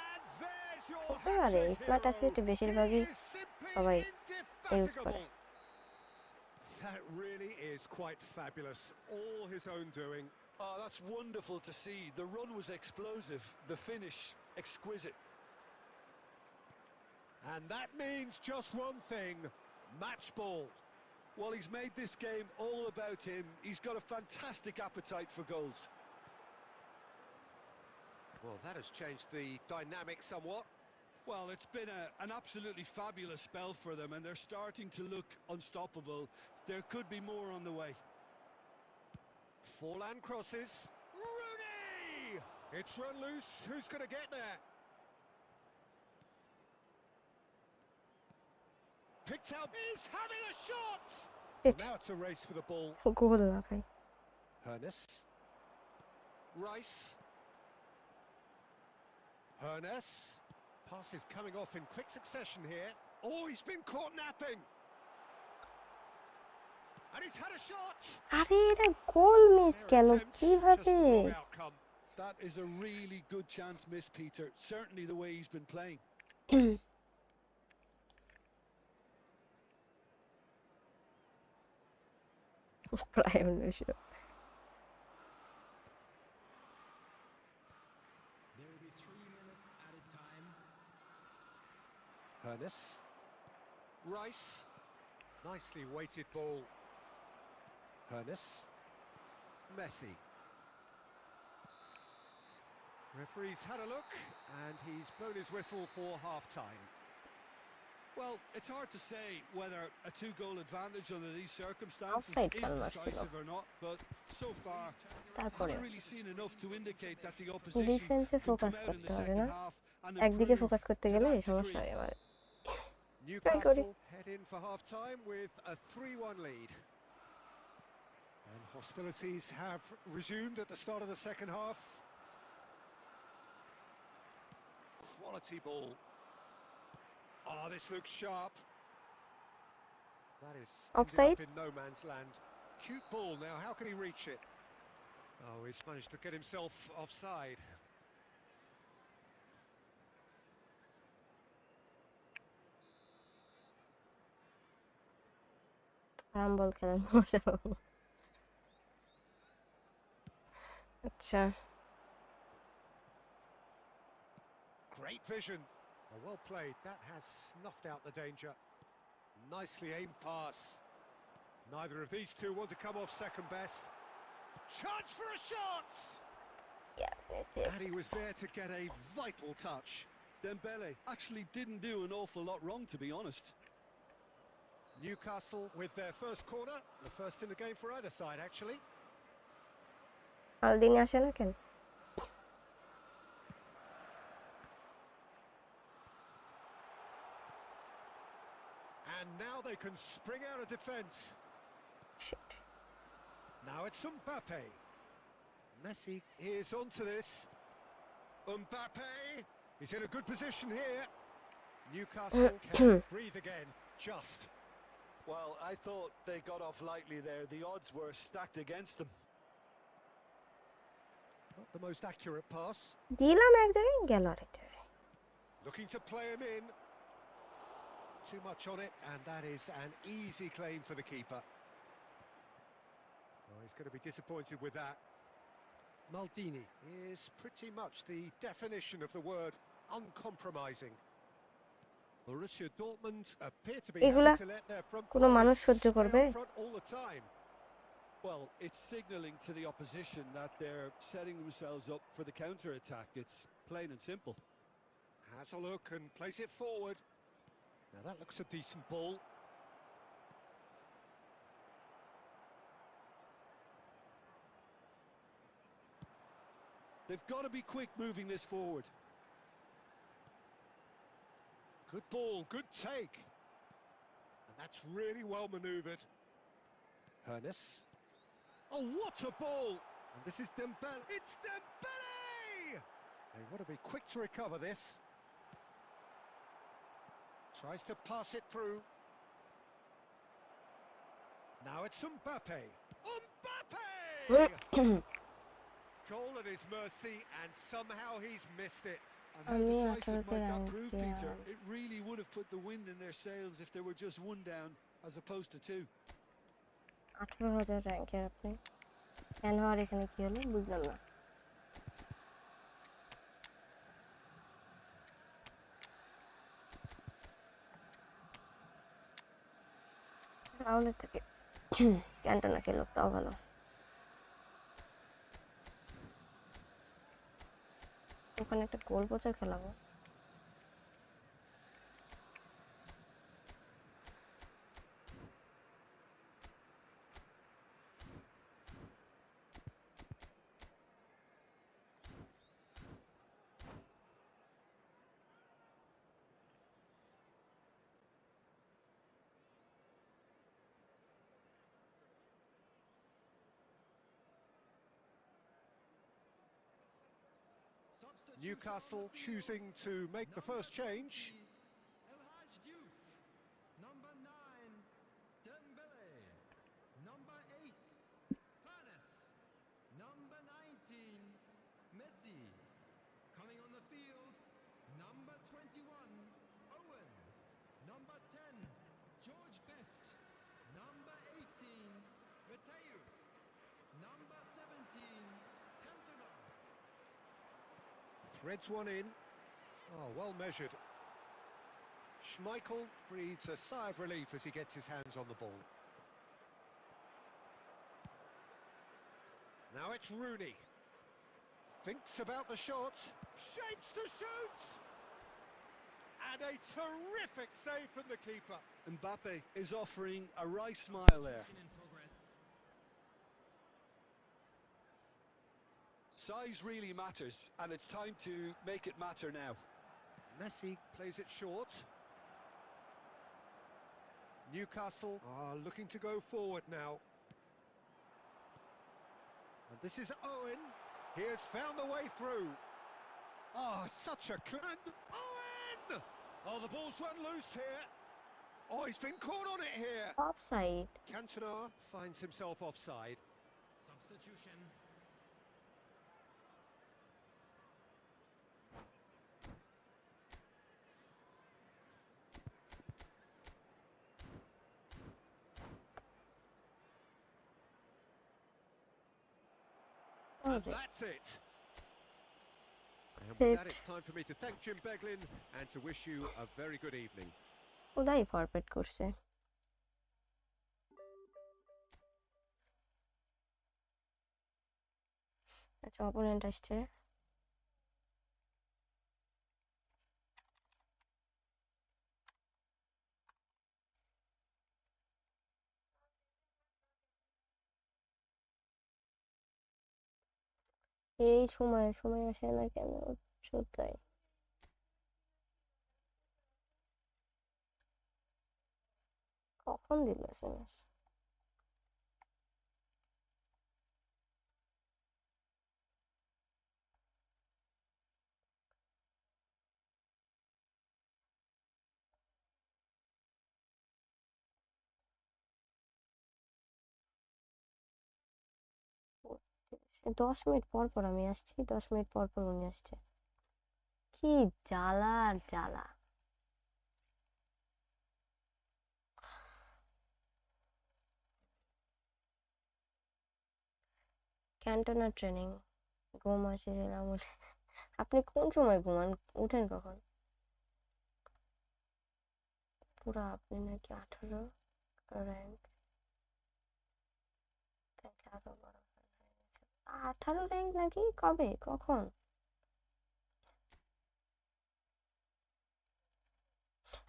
And there's your একেবারে hat-trick smart hero. Assist বেশিরভাগই He is simply সবাই use করে indefatigable. That really is quite fabulous. All his own doing. Oh, that's wonderful to see. The run was explosive, the finish exquisite. And that means just one thing, match ball. Well, he's made this game all about him. He's got a fantastic appetite for goals. Well, that has changed the dynamic somewhat. Well, it's been an absolutely fabulous spell for them, and they're starting to look unstoppable. There could be more on the way. Forlan crosses. Rooney! It's run loose. Who's going to get there? Picked out. He's having a shot! Shit. Now it's a race for the ball. গোল লাগাই Hernes. Rice. Hernes. Pass is coming off in quick succession here. Oh, he's been caught napping. And he's had a shot. আরে এটা goal miss গেল কিভাবে Just the wrong outcome. That is a really good chance miss, Peter. Certainly the way he's been playing. প্রায় বেশি There will be 3 minutes added time. Hernes. Rice. Nicely weighted ball. Hernes. Messi. Referee's had a look and he's blown his whistle for half-time. Well, it's hard to say whether a two-goal advantage under these circumstances Offside is খেলা ছিল decisive or not, but so far, তারপরে haven't really seen enough to indicate that the opposition ডিফেন্সে can come focus out in করতে the হবে second না half and একদিকে improve focus করতে to গেলে that এই সমস্যা degree. হয় এবার Newcastle head in for half-time with a 3-1 lead. And hostilities have resumed at the start of the second half. Quality ball. Oh, this looks sharp. That is ended Offside? up in no man's land. Cute ball now, how can he reach it? Oh, he's managed to get himself offside. Handball খেলার মজা পাবো। আচ্ছা, Great vision. Oh, well played. That has snuffed out the danger. Nicely aimed pass. Neither of these two want to come off second best. Chance for a shot! yeah, that's it. And he was there to get a vital touch. Dembele actually didn't do an awful lot wrong, to be honest. Newcastle with their first corner. The first in the game for either side, actually. আলদিনে আসে না কেন? And now they can spring out of defence. Shit. Now it's Mbappe. Messi is onto this. Mbappe! He's in a good position here. Newcastle can breathe again. Just. Well, I thought they got off lightly there. The odds were stacked against them. Not the most accurate pass. দিলাম এক জায়গায় গেল আরেক জায়গায়। Looking to play him in. Too much on it, and that is an easy claim for the keeper. Oh, he's going to be disappointed with that. Maldini is pretty much the definition of the word uncompromising. Borussia Dortmund appear to be এগুলা happy to let their front কোনো মানুষ players সহ্য stay করবে? up front all the time. Well, it's signalling to the opposition that they're setting themselves up for the counter-attack. It's plain and simple. Has a look and plays it forward. Now that looks a decent ball. They've got to be quick moving this forward. Good ball, good take. And that's really well manoeuvred. Hernes. Oh, what a ball! And this is Dembele. It's Dembele! They want to be quick to recover this. Tries to pass it through. Now it's Mbappe. Mbappe! Goal at his mercy, and somehow he's missed it. And how আমি decisive 18 K might that rank prove, দিলাম। Peter? It really would have put the wind in their sails if they were just one down as opposed to two. 18,000 র্যাঙ্কের আপনি কেন আর এখানে কি হলো বুঝলাম না। রাউলের থেকে ক্যান্টনা খেলো তাও ভালো। ওখানে একটা গোল প্রচার খেলাবো। Newcastle choosing to make the first change. Number 9, Dembele. Number 8, Fanes. Number 19, Messi. Coming on the field, number 21, Owen. Number 10, George Best. Number 18, Mateus. Number 17, Cantona. Threads one in. Oh, well measured. Schmeichel breathes a sigh of relief as he gets his hands on the ball. Now it's Rooney. Thinks about the shot. Shapes to shoot! And a terrific save from the keeper. Mbappe is offering a wry smile there. In progress. Size really matters, and it's time to make it matter now. Messi plays it short. Newcastle are looking to go forward now. And this is Owen. He has found the way through. Oh, such a Owen! Oh, the ball's run loose here. Oh, he's been caught on it here. Offside. Cantona finds himself offside. Substitution. And that's it. And with that, it's time for me to thank Jim Beglin and to wish you a very good evening. ওদাই ফরফেট করছে। আচ্ছা, opponent আসছে। এই সময় আসে না কেন? চোদ্দাই কখন দিল এসএমএস? দশ মিনিট পর পর আমি আসছি, 10 মিনিট পর পর উনি আসছে। কি জ্বালা আর জ্বালা। ক্যান্টোনা ট্রেনিং, ঘুম আসেছিলাম। আপনি কোন সময় ঘুমান? উঠেন কখন? পুরা আপনি নাকি 18 র্যাঙ্ক, আরো বড় 18 র্যাঙ্ক নাকি? কবে, কখন?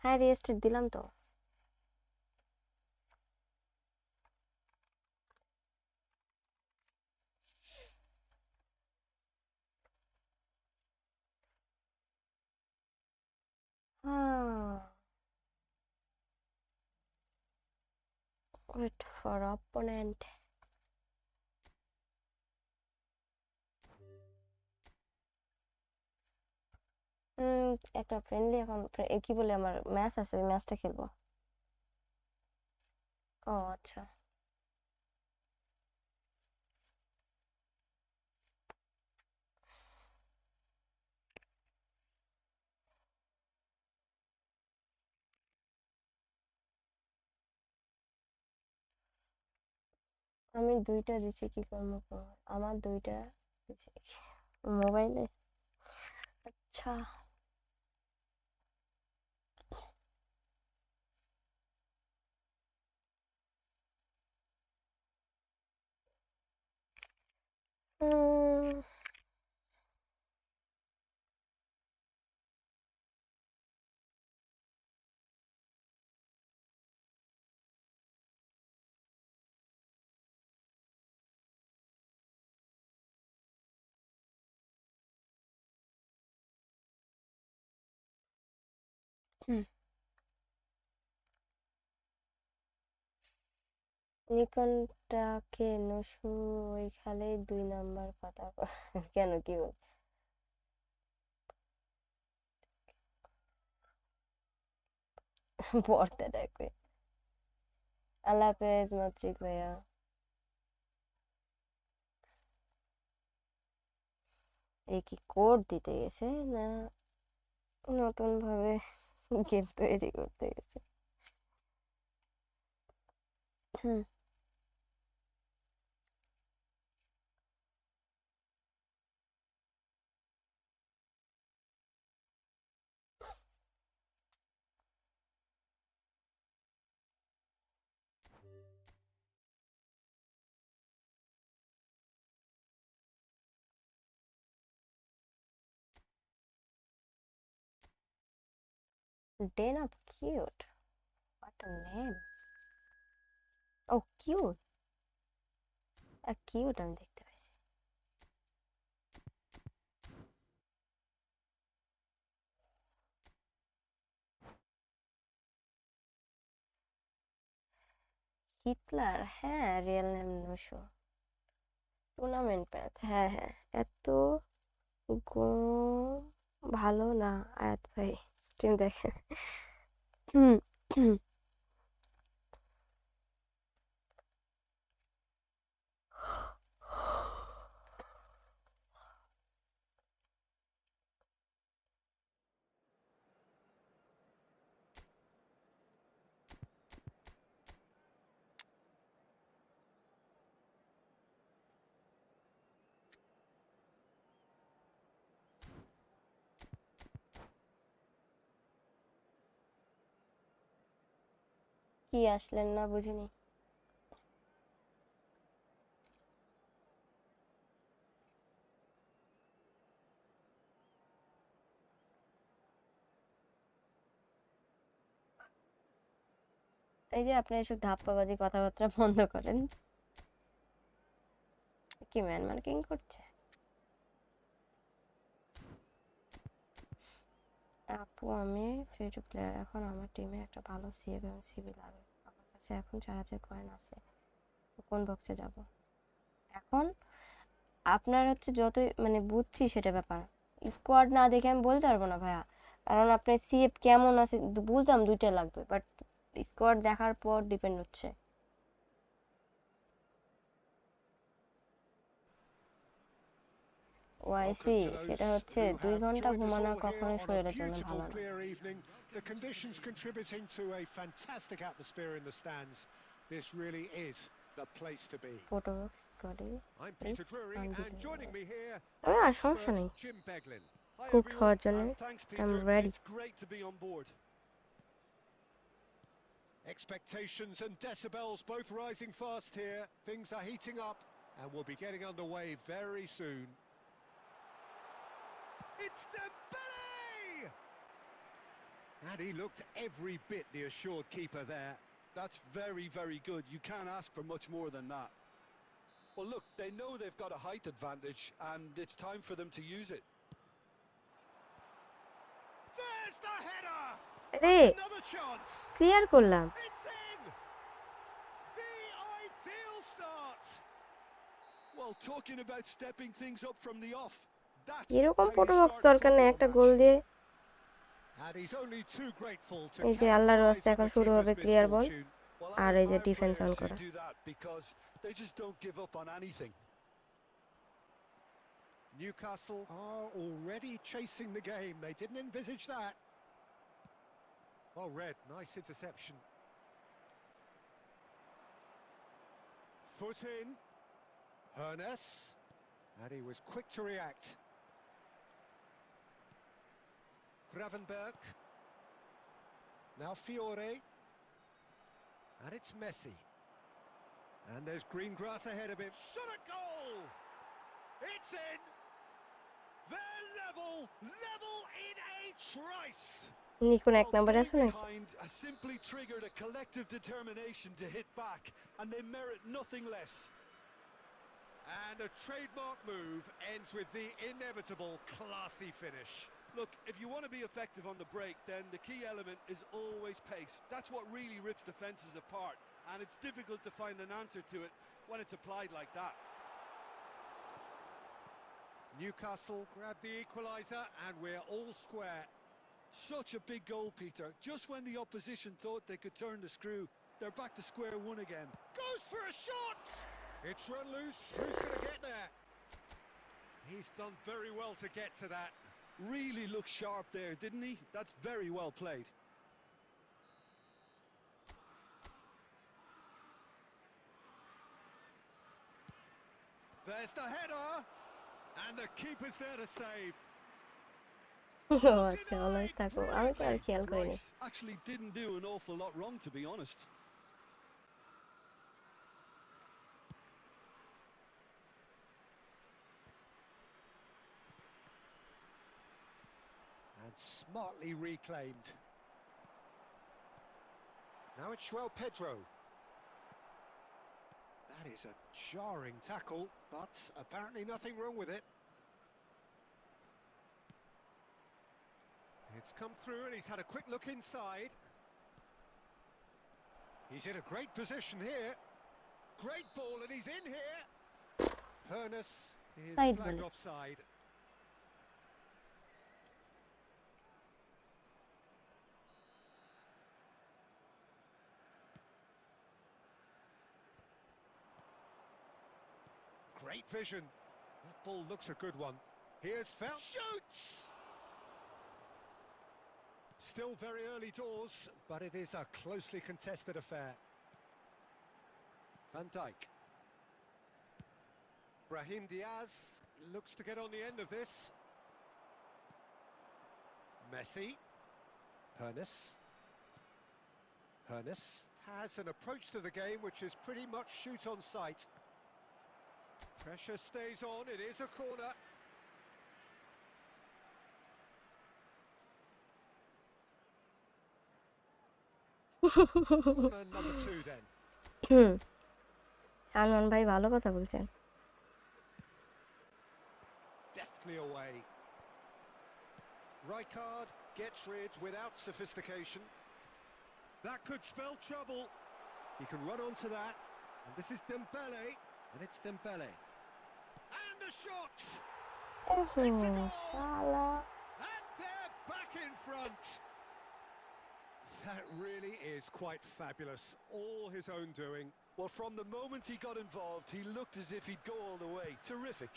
হ্যাঁ, রেজিস্টার দিলাম তো। Wait for opponent. একটা ফ্রেন্ডলি এখন কি বলে, আমার ম্যাচ আছে, ওই ম্যাচটা খেলবো। ও আচ্ছা, আমি 2টা দিচ্ছি, কি করবো? আমার 2টা দিচ্ছি মোবাইলে। আচ্ছা, নিকনটাকে নসু ওই খালেই 2 নাম্বার পাতা কেন, কি বল? পড়তে দেখবে। আল্লাহ হাফেজ মাতৃক ভাইয়া। এই কি কোড দিতে গেছে না নতুন ভাবে গেম তৈরি করতে গেছে? Den of cute. What a name. Oh, cute. Cute আমি দেখতে পাইছি। হিটলার, হ্যাঁ, রিয়েল নেম নুসু। টুর্নামেন্ট প্যাথ, হ্যাঁ হ্যাঁ, এত ভালো না আয়াত ভাই, স্ট্রিম দেখে। কি আসলেন না বুঝিনি। এই যে আপনি এসব ধাপ্পাবাজি কথাবার্তা বন্ধ করেন। কি ম্যান মার্কিং করছে? আপু আমি ফ্রি টু প্লেয়ার, এখন আমার টিমে একটা ভালো সিএফ এবং সিবি লাগে। আমার কাছে এখন 4000 কয়েন আছে, তো কোন বক্সে যাব এখন? আপনার হচ্ছে যতই মানে বুঝছি সেটা ব্যাপার, স্কোয়াড না দেখে আমি বলতে পারবো না ভাইয়া, কারণ আপনার সিএফ কেমন আছে বুঝলাম, দুইটা লাগবে, বাট স্কোয়াড দেখার পর ডিপেন্ড হচ্ছে। ওয়াইসি Welcome to সেটা those হচ্ছে who 2 have ঘন্টা joined us ঘুমানো all here কখনোই on a শরীরের জন্য beautiful ভালো না। clear evening. The conditions contributing to a fantastic atmosphere in the stands. This really is the place to be. Photo স্কোয়াডে I'm Peter Drury, and joining me here, ওই our আর সমস্যা expert নেই, Jim Beglin. Hi cooked everyone, হওয়ার জন্য and thanks I am Peter. Ready. It's great to be on board. Expectations and decibels both rising fast here. Things are heating up, and we'll be getting underway very soon. It's Dembele! And he looked every bit the assured keeper there. That's very, very good. You can't ask for much more than that. Well, look, they know they've got a height advantage, and it's time for them to use it. There's the header! আরে Another chance! Clear করলাম। It's in! The ideal start! Well, talking about stepping things up from the off, that's এরকম how photo you box start a দরকার নেই, football একটা match. গোল দিয়ে। And he's only too grateful to এই যে আল্লাহর capitalize রাস্তা on এখন the শুরু হবে, keeper's clear ball, misfortune. Well, আর I এই যে admire defence on players who করা। do that because they just don't give up on anything. Newcastle are already chasing the game. They didn't envisage that. Well read, nice interception. Foot in. Hernes. And he was quick to react. Gravenberg. Now Fiore. And it's Messi. And there's green grass ahead of him. Shot a goal! It's in! They're level in a trice! নিকুন এক Well, number being আছে নাকি? behind has simply triggered a collective determination to hit back, and they merit nothing less. And a trademark move ends with the inevitable classy finish. Look, if you want to be effective on the break, then the key element is always pace. That's what really rips defences apart, and it's difficult to find an answer to it when it's applied like that. Newcastle grab the equaliser and we're all square. Such a big goal, Peter. Just when the opposition thought they could turn the screw, they're back to square one again. Goes for a shot! It's run loose. Who's going to get there? He's done very well to get to that. Really looked sharp there, didn't he? That's very well played. There's the header! And the keeper's there to save. ও আচ্ছা, always থাকো, আমি তো আর খেয়াল করিনি। Rice actually didn't do an awful lot wrong, to be honest. And smartly reclaimed. Now it's João Pedro. That is a jarring tackle, but apparently nothing wrong with it. It's come through and he's had a quick look inside. He's in a great position here. Great ball and he's in here. Hernus is Side flagged ball. offside. Great vision. That ball looks a good one. Here's foul. Shoots! Still very early doors, but it is a closely contested affair. Van Dijk. Brahim Diaz looks to get on the end of this. Messi. Hernus. Hernus has an approach to the game which is pretty much shoot on sight. Pressure stays on, it is a corner. Corner number 2 then. Salman ভাই ভালো কথা বলছেন। Deftly away. Rijkaard gets rid without sophistication. That could spell trouble. He can run onto that. And this is Dembele. And it's Dembele. And a shot! শালা And they're back in front. That really is quite fabulous. All his own doing. Well, from the moment he got involved, he looked as if he'd go all the way. Terrific.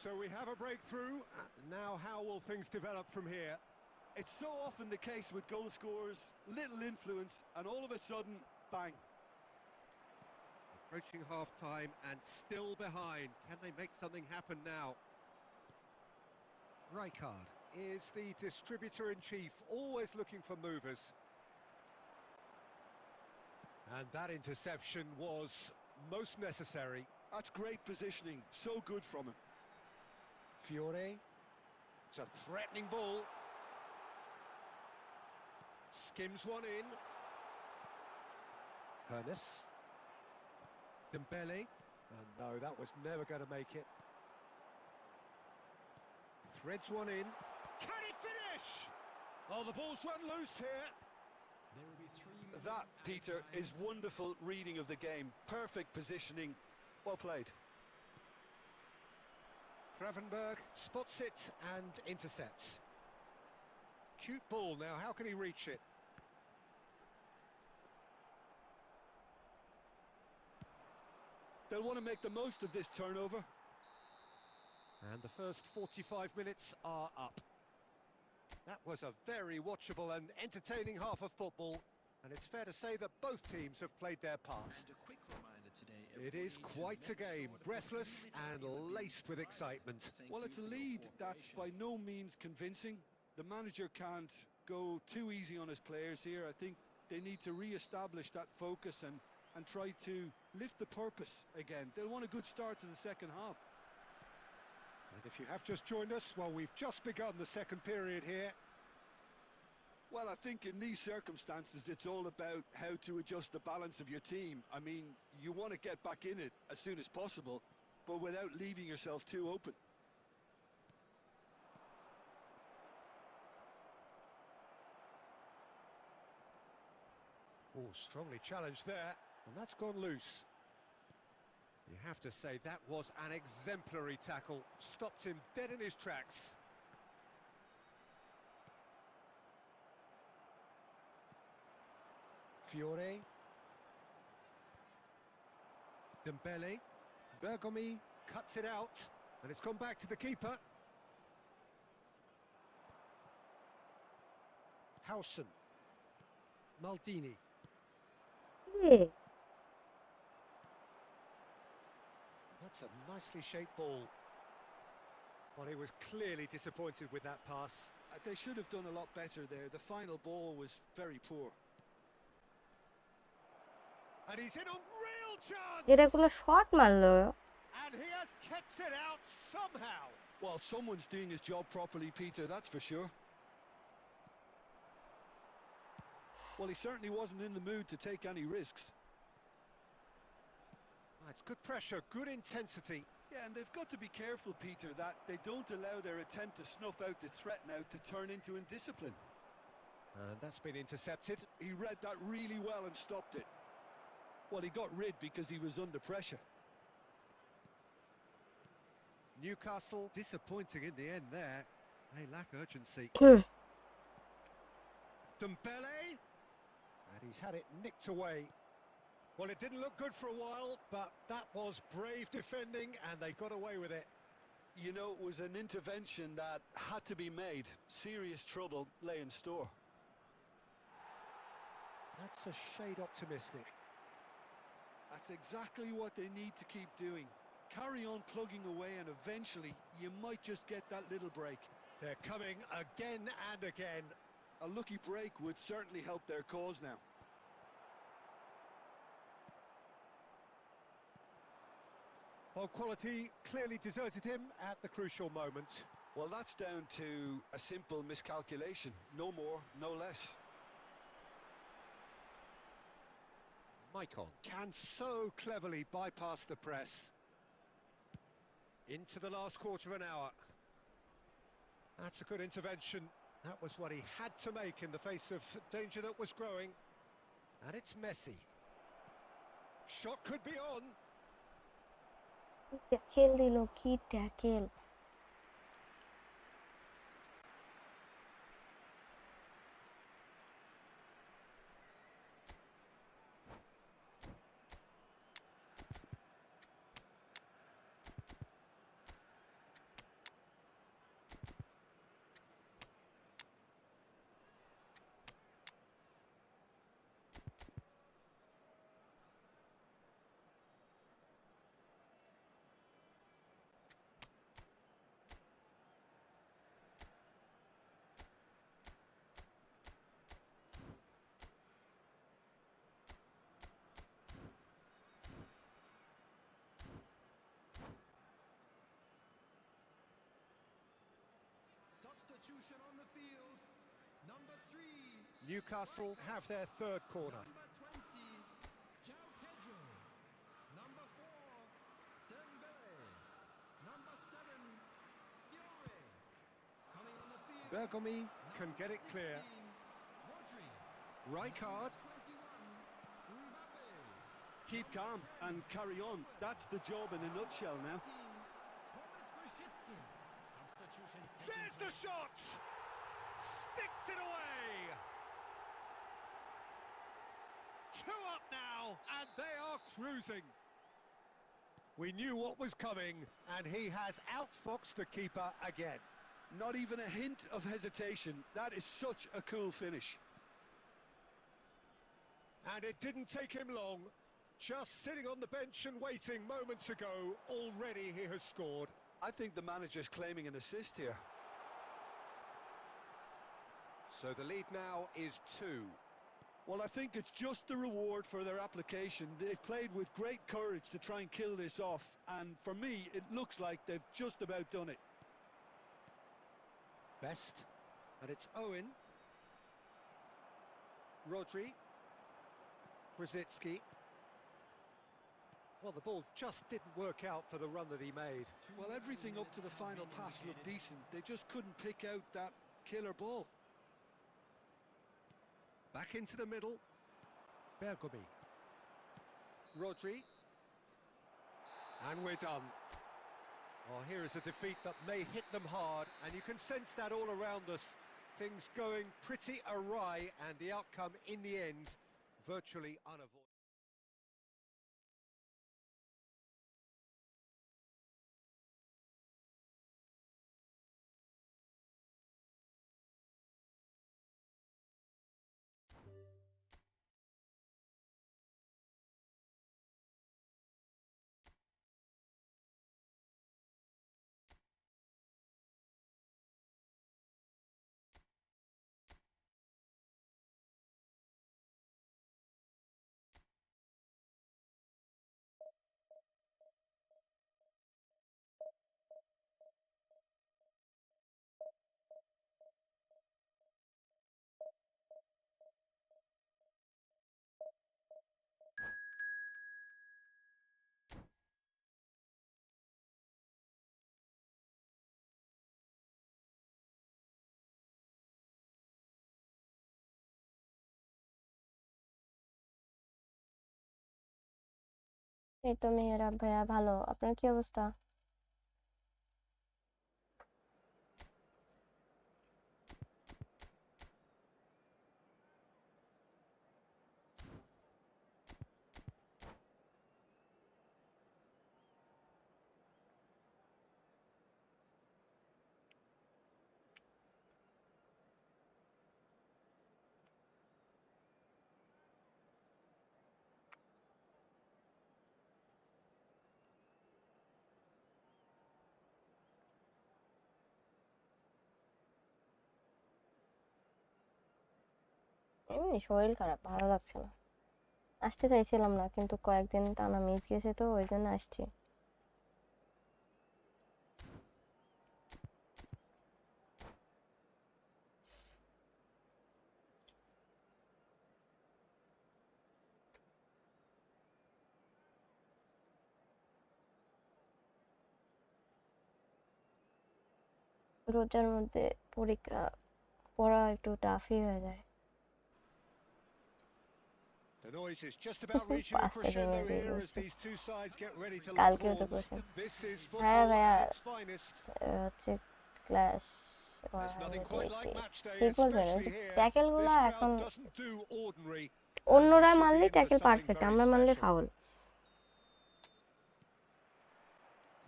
So we have a breakthrough. Now how will things develop from here? It's so often the case with goal scorers, little influence, and all of a sudden, bang. Approaching half-time and still behind. Can they make something happen now? Rijkaard is the distributor-in-chief, always looking for movers. And that interception was most necessary. That's great positioning, so good from him. Fiore. It's a threatening ball. Skims one in. Hernus. Dembele. Oh no, that was never going to make it. Threads one in. Can he finish? Oh, the ball's run loose here. There will be 3 minutes That, added Peter, time. is wonderful reading of the game. Perfect positioning. Well played. Gravenberg spots it and intercepts. Cute ball now, how can he reach it? They'll want to make the most of this turnover. And the first 45 minutes are up. That was a very watchable and entertaining half of football, and it's fair to say that both teams have played their part. And a quick reminder today, It is quite a game, breathless and laced with excitement. Well, it's a lead that's by no means convincing. The manager can't go too easy on his players here. I think they need to re-establish that focus and try to lift the purpose again. They'll want a good start to the second half. And if you have just joined us, well, we've just begun the second period here. Well, I think in these circumstances, it's all about how to adjust the balance of your team. I mean, you want to get back in it as soon as possible, but without leaving yourself too open. Oh, strongly challenged there, and that's gone loose. You have to say that was an exemplary tackle. Stopped him dead in his tracks. Fiore. Dembele. Bergomi cuts it out, and it's gone back to the keeper. Howson. Maldini. A, That's a nicely shaped ball. Well, he was clearly disappointed with that pass. They should have done a lot better there. The final ball was very poor. And he's in a real chance! এটা কোনো shot মারলো? And he has kept it out somehow. Well, someone's doing his job properly, Peter, that's for sure. Well, he certainly wasn't in the mood to take any risks. It's good pressure, good intensity. Yeah, and they've got to be careful, Peter, that they don't allow their attempt to snuff out the threat now to turn into indiscipline. And that's been intercepted. He read that really well and stopped it. Well, he got rid because he was under pressure. Newcastle disappointing in the end there. They lack urgency. Dembele, and he's had it nicked away. Well, it didn't look good for a while, but that was brave defending, and they got away with it. You know, it was an intervention that had to be made. Serious trouble lay in store. That's a shade optimistic. That's exactly what they need to keep doing. Carry on plugging away, and eventually you might just get that little break. They're coming again and again. A lucky break would certainly help their cause now. Well, quality clearly deserted him at the crucial moment. Well, that's down to a simple miscalculation. No more, no less. Maicon can so cleverly bypass the press. Into the last quarter of an hour. That's a good intervention. That was what he had to make in the face of danger that was growing. And it's Messi. Shot could be on. Tackle দিল, কি tackle! Substitution on the field. Number 3. Newcastle have their third corner. Number 20. João Pedro. Number 4. Dembele. Number 7. Fiore. Coming on the field. Bergomi can get it clear. 16, Rodri. Rijkaard. 21. Mbappe. Keep calm and carry on. That's the job in a nutshell now. There's the shot! Sticks it away! 2 up now, and they are cruising. We knew what was coming, and he has outfoxed the keeper again. Not even a hint of hesitation. That is such a cool finish. And it didn't take him long. Just sitting on the bench and waiting moments ago, already he has scored. I think the manager's claiming an assist here. So the lead now is 2. Well, I think it's just the reward for their application. They've played with great courage to try and kill this off, and for me, it looks like they've just about done it. Best, and it's Owen. Rodri. Brzezinski. Well, the ball just didn't work out for the run that he made. Well, everything up to the final pass looked decent. They just couldn't pick out that killer ball. Back into the middle. Bergomi. Rodri. And we're done. Oh, here is a defeat that may hit them hard, and you can sense that all around us. Things going pretty awry, and the outcome in the end virtually unavoidable. এই তো মেহেরাব ভাইয়া, ভালো। আপনার কি অবস্থা? এমনি শরীর খারাপ, ভালো লাগছে না। আসতে চাইছিলাম না, কিন্তু কয়েকদিন টানা মিস গেছে তো ওই জন্য আসছি। রোজার মধ্যে পরীক্ষা, পড়া একটু টাফই হয়ে যায়। The noise is just about reaching a 5টা crescendo গেমে দিয়ে here as বলছি, these two sides get ready to lock কালকেও তো horns. করছি। This is হ্যাঁ football ভাইয়া, at its finest. হচ্ছে class There's nothing quite like match day, ঠিক বলছেন, especially here. ট্যাকেল This গুলা crowd এখন doesn't do ordinary, and we অন্যরা should be মানলে in for tackle something perfect, very আমরা মানলে special. Foul.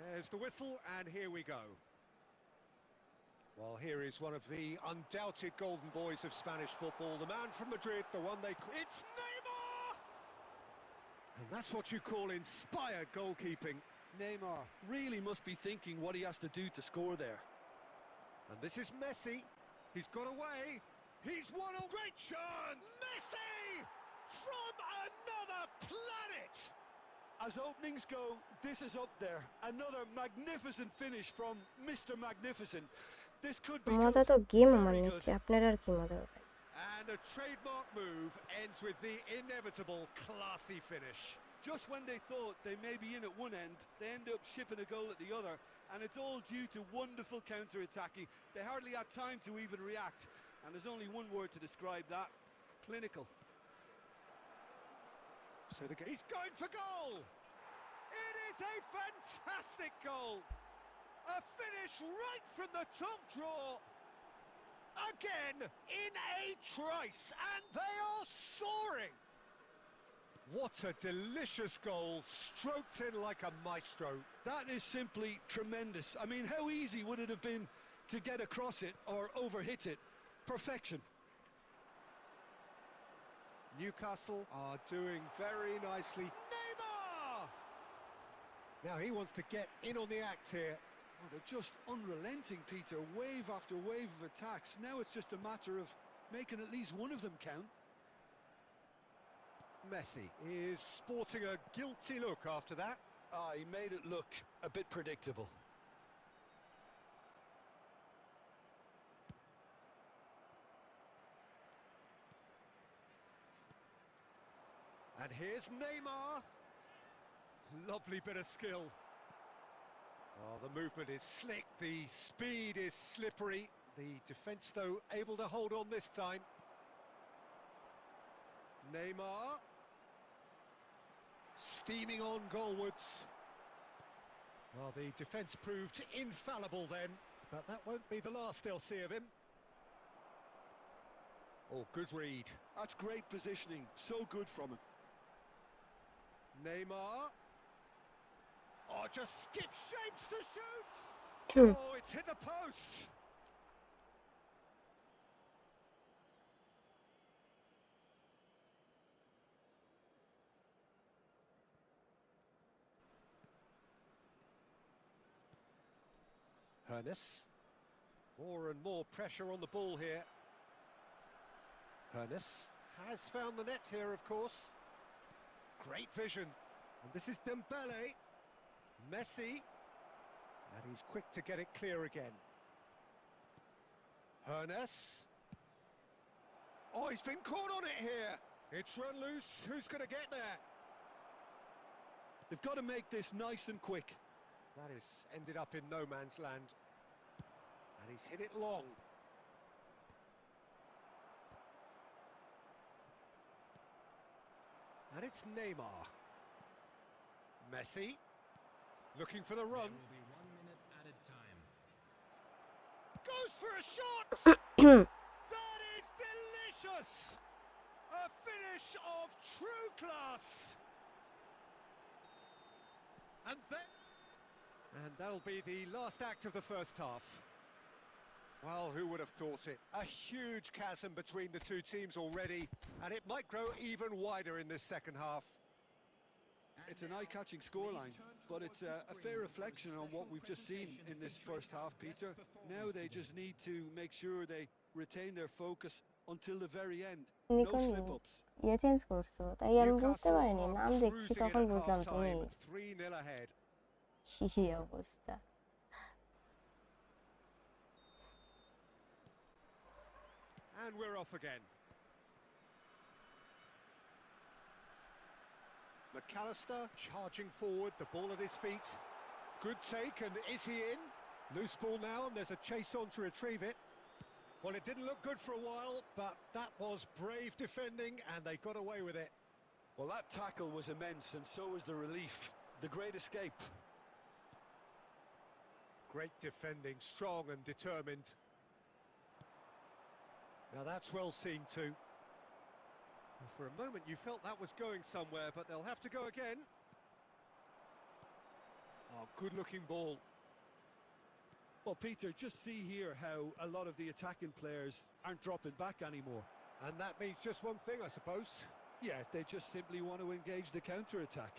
There's the whistle, and here we go. Well, here is one of the undoubted golden boys of Spanish football, the man from Madrid, the one they call... It's Neymar! And that's what you call inspired goalkeeping. Neymar really must be thinking what he has to do to score there. And this is Messi. He's got away. He's won a great chance. Messi! From another planet! As openings go, this is up there. Another magnificent finish from Mr. Magnificent. This could be মজা good. তো game আমার Very good. নিচ্ছে, আপনার আর কি মজা হবে? And a trademark move ends with the inevitable classy finish. Just when they thought they may be in at one end, they end up shipping a goal at the other, and it's all due to wonderful counter-attacking. They hardly had time to even react, and there's only one word to describe that: clinical. So he's going for goal. It is a fantastic goal. A finish right from the top draw. Again in a trice, and they are soaring. What a delicious goal, stroked in like a maestro. That is simply tremendous. I mean, how easy would it have been to get across it or overhit it? Perfection. Newcastle are doing very nicely. Neymar! Now he wants to get in on the act here. Oh, they're just unrelenting, Peter. Wave after wave of attacks. Now it's just a matter of making at least one of them count. Messi is sporting a guilty look after that. Ah, he made it look a bit predictable. And here's Neymar. Lovely bit of skill. Oh, the movement is slick, the speed is slippery. The defence, though, able to hold on this time. Neymar. Steaming on goalwards. Well, the defence proved infallible then, but that won't be the last they'll see of him. Oh, good read. That's great positioning. So good from him. Neymar. Oh, just skip shapes to shoot! Oh, it's hit the post! Hernus. More and more pressure on the ball here. Hernus has found the net here, of course. Great vision. And this is Dembele. Messi. And he's quick to get it clear again. Hernus. Oh, he's been caught on it here. It's run loose. Who's going to get there? They've got to make this nice and quick. That has ended up in no man's land. And he's hit it long. And it's Neymar. Messi, looking for the run. There will be 1 minute added time. Goes for a shot! That is delicious! A finish of true class! And that'll be the last act of the first half. Well, who would have thought it? A huge chasm between the two teams already, and it might grow even wider in this second half. It's an eye-catching scoreline, but it's a fair reflection on what we've just seen in this first half, Peter. Now they just need to make sure they retain their focus until the very end. No Nikon slip-ups. ইয়ে change করছো, তাই আমি বুঝতে Newcastle পারিনি, are নাম দেখছি cruising in তখন at বুঝলাম তুমি। half-time, 3-0 ahead. কি অবস্থা! And we're off again. McAllister charging forward, the ball at his feet. Good take, and is he in? Loose ball now, and there's a chase on to retrieve it. Well, it didn't look good for a while, but that was brave defending, and they got away with it. Well, that tackle was immense, and so was the relief. The great escape. Great defending, strong and determined. Now that's well seen too. Well, for a moment you felt that was going somewhere, but they'll have to go again. Oh, good-looking ball. Well, Peter, just see here how a lot of the attacking players aren't dropping back anymore. And that means just one thing, I suppose. Yeah, they just simply want to engage the counter-attack.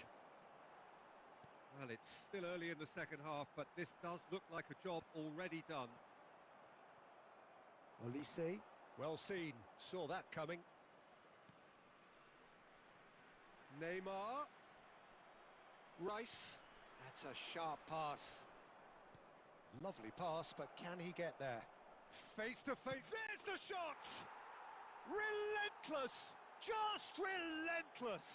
Well, it's still early in the second half, but this does look like a job already done. Olise, well seen, saw that coming. Neymar. Rice, that's a sharp pass. Lovely pass, but can he get there? Face to face, there's the shot! Relentless, just relentless!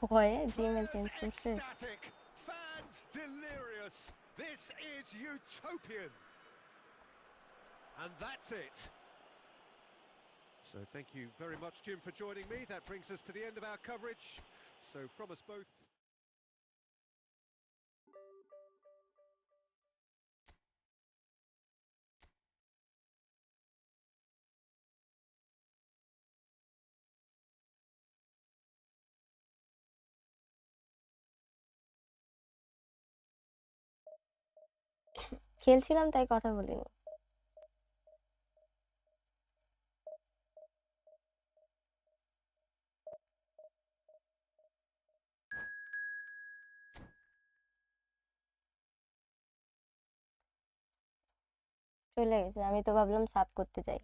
ভয়ে জিমে change Players করছে। ecstatic, fans delirious. This is utopian. And that's it. So thank you very much, Jim, for joining me. That brings us to the end of our coverage. So from us both... খেলছিলাম তাই কথা বলিনি। চলে গেছে, আমি তো ভাবলাম sub করতে যাই।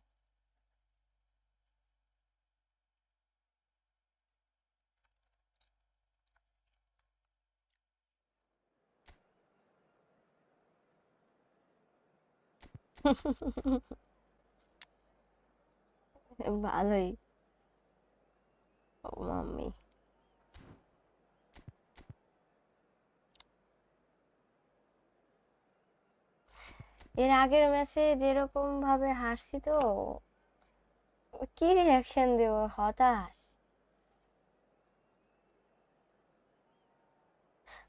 ভালোই। ও মাম্মি, এর আগের ম্যাচে যেরকম ভাবে হারছি তো কি রিয়াকশন দেব, হতাশ।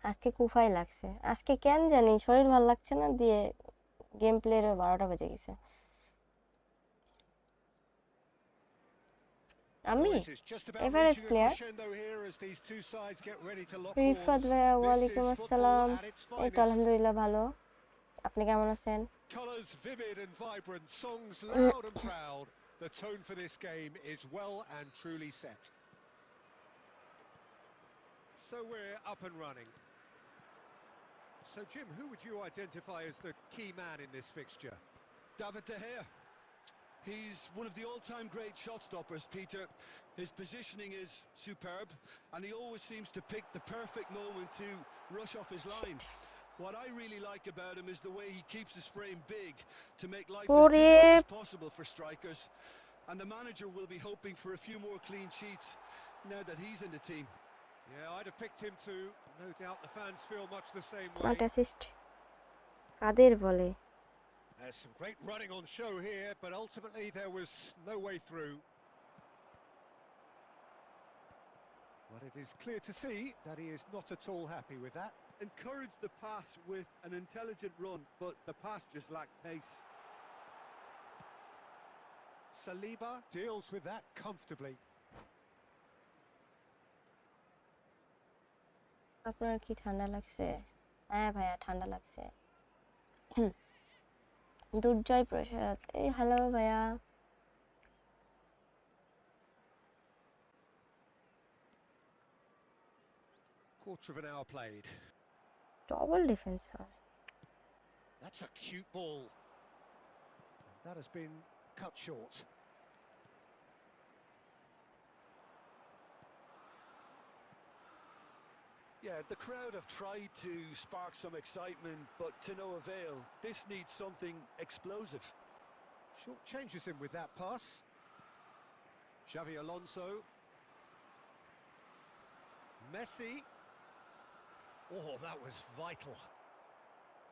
আজকে কুফাই লাগছে, আজকে কেন জানি শরীর ভালো লাগছে না, দিয়ে গেম প্লের 12টা বেজে গেছে। আমি এভারেজ প্লেয়ার। রিফাত ভাইয়া, ওয়ালাইকুম আসসালাম। এই তো আলহামদুলিল্লাহ ভালো, আপনি কেমন আছেন? Colours vivid and vibrant, songs loud and proud. The tone for this game is well and truly set. So we're up and running. So Jim, who would you identify as the key man in this fixture? David De Gea. He's one of the all-time great shot stoppers, Peter. His positioning is superb, and he always seems to pick the perfect moment to rush off his line. What I really like about him is the way he keeps his frame big to make life as difficult as possible for strikers. And the manager will be hoping for a few more clean sheets now that he's in the team. Yeah, I'd have picked him too. No doubt the fans feel much the same way. Smart assist কাদের বলে? There's some great running on show here, but ultimately there was no way through. But it is clear to see that he is not at all happy with that. Encourage the pass with an intelligent run, but the pass just lacked pace. Saliba deals with that comfortably. আপনার কি ঠান্ডা লাগছে? হ্যাঁ ভাইয়া ঠান্ডা লাগছে। দুর্জয় প্রসাদ, এই hello ভাইয়া। Quarter of an hour played. Double defence হয়। That's a cute ball. And that has been cut short. Yeah, the crowd have tried to spark some excitement, but to no avail. This needs something explosive. Short changes him with that pass. Xavi Alonso. Messi. Oh, that was vital.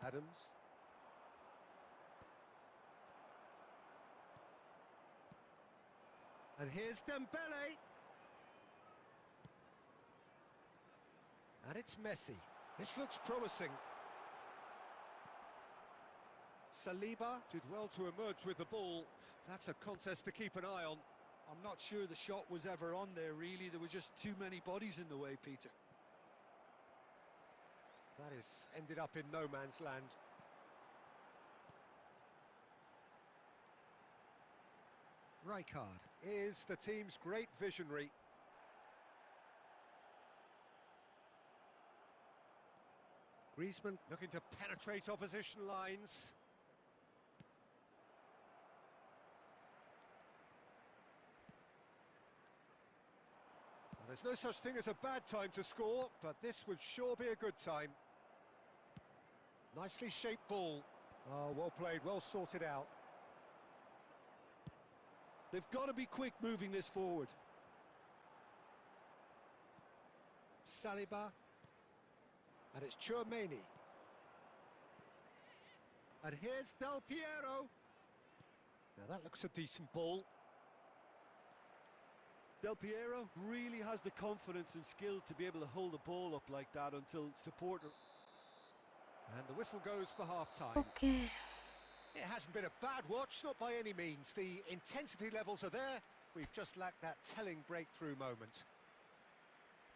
Adams. And here's Dembele. And it's Messi. This looks promising. Saliba did well to emerge with the ball. That's a contest to keep an eye on. I'm not sure the shot was ever on there, really. There were just too many bodies in the way, Peter. That has ended up in no man's land. Rijkaard is the team's great visionary. Griezmann looking to penetrate opposition lines. Well, there's no such thing as a bad time to score, but this would sure be a good time. Nicely shaped ball. Oh, well played, well sorted out. They've got to be quick moving this forward. Saliba. And it's Tchouaméni. And here's Del Piero. Now that looks a decent ball. Del Piero really has the confidence and skill to be able to hold the ball up like that until support... And the whistle goes for half-time. Okay It hasn't been a bad watch, not by any means. The intensity levels are there. We've just lacked that telling breakthrough moment.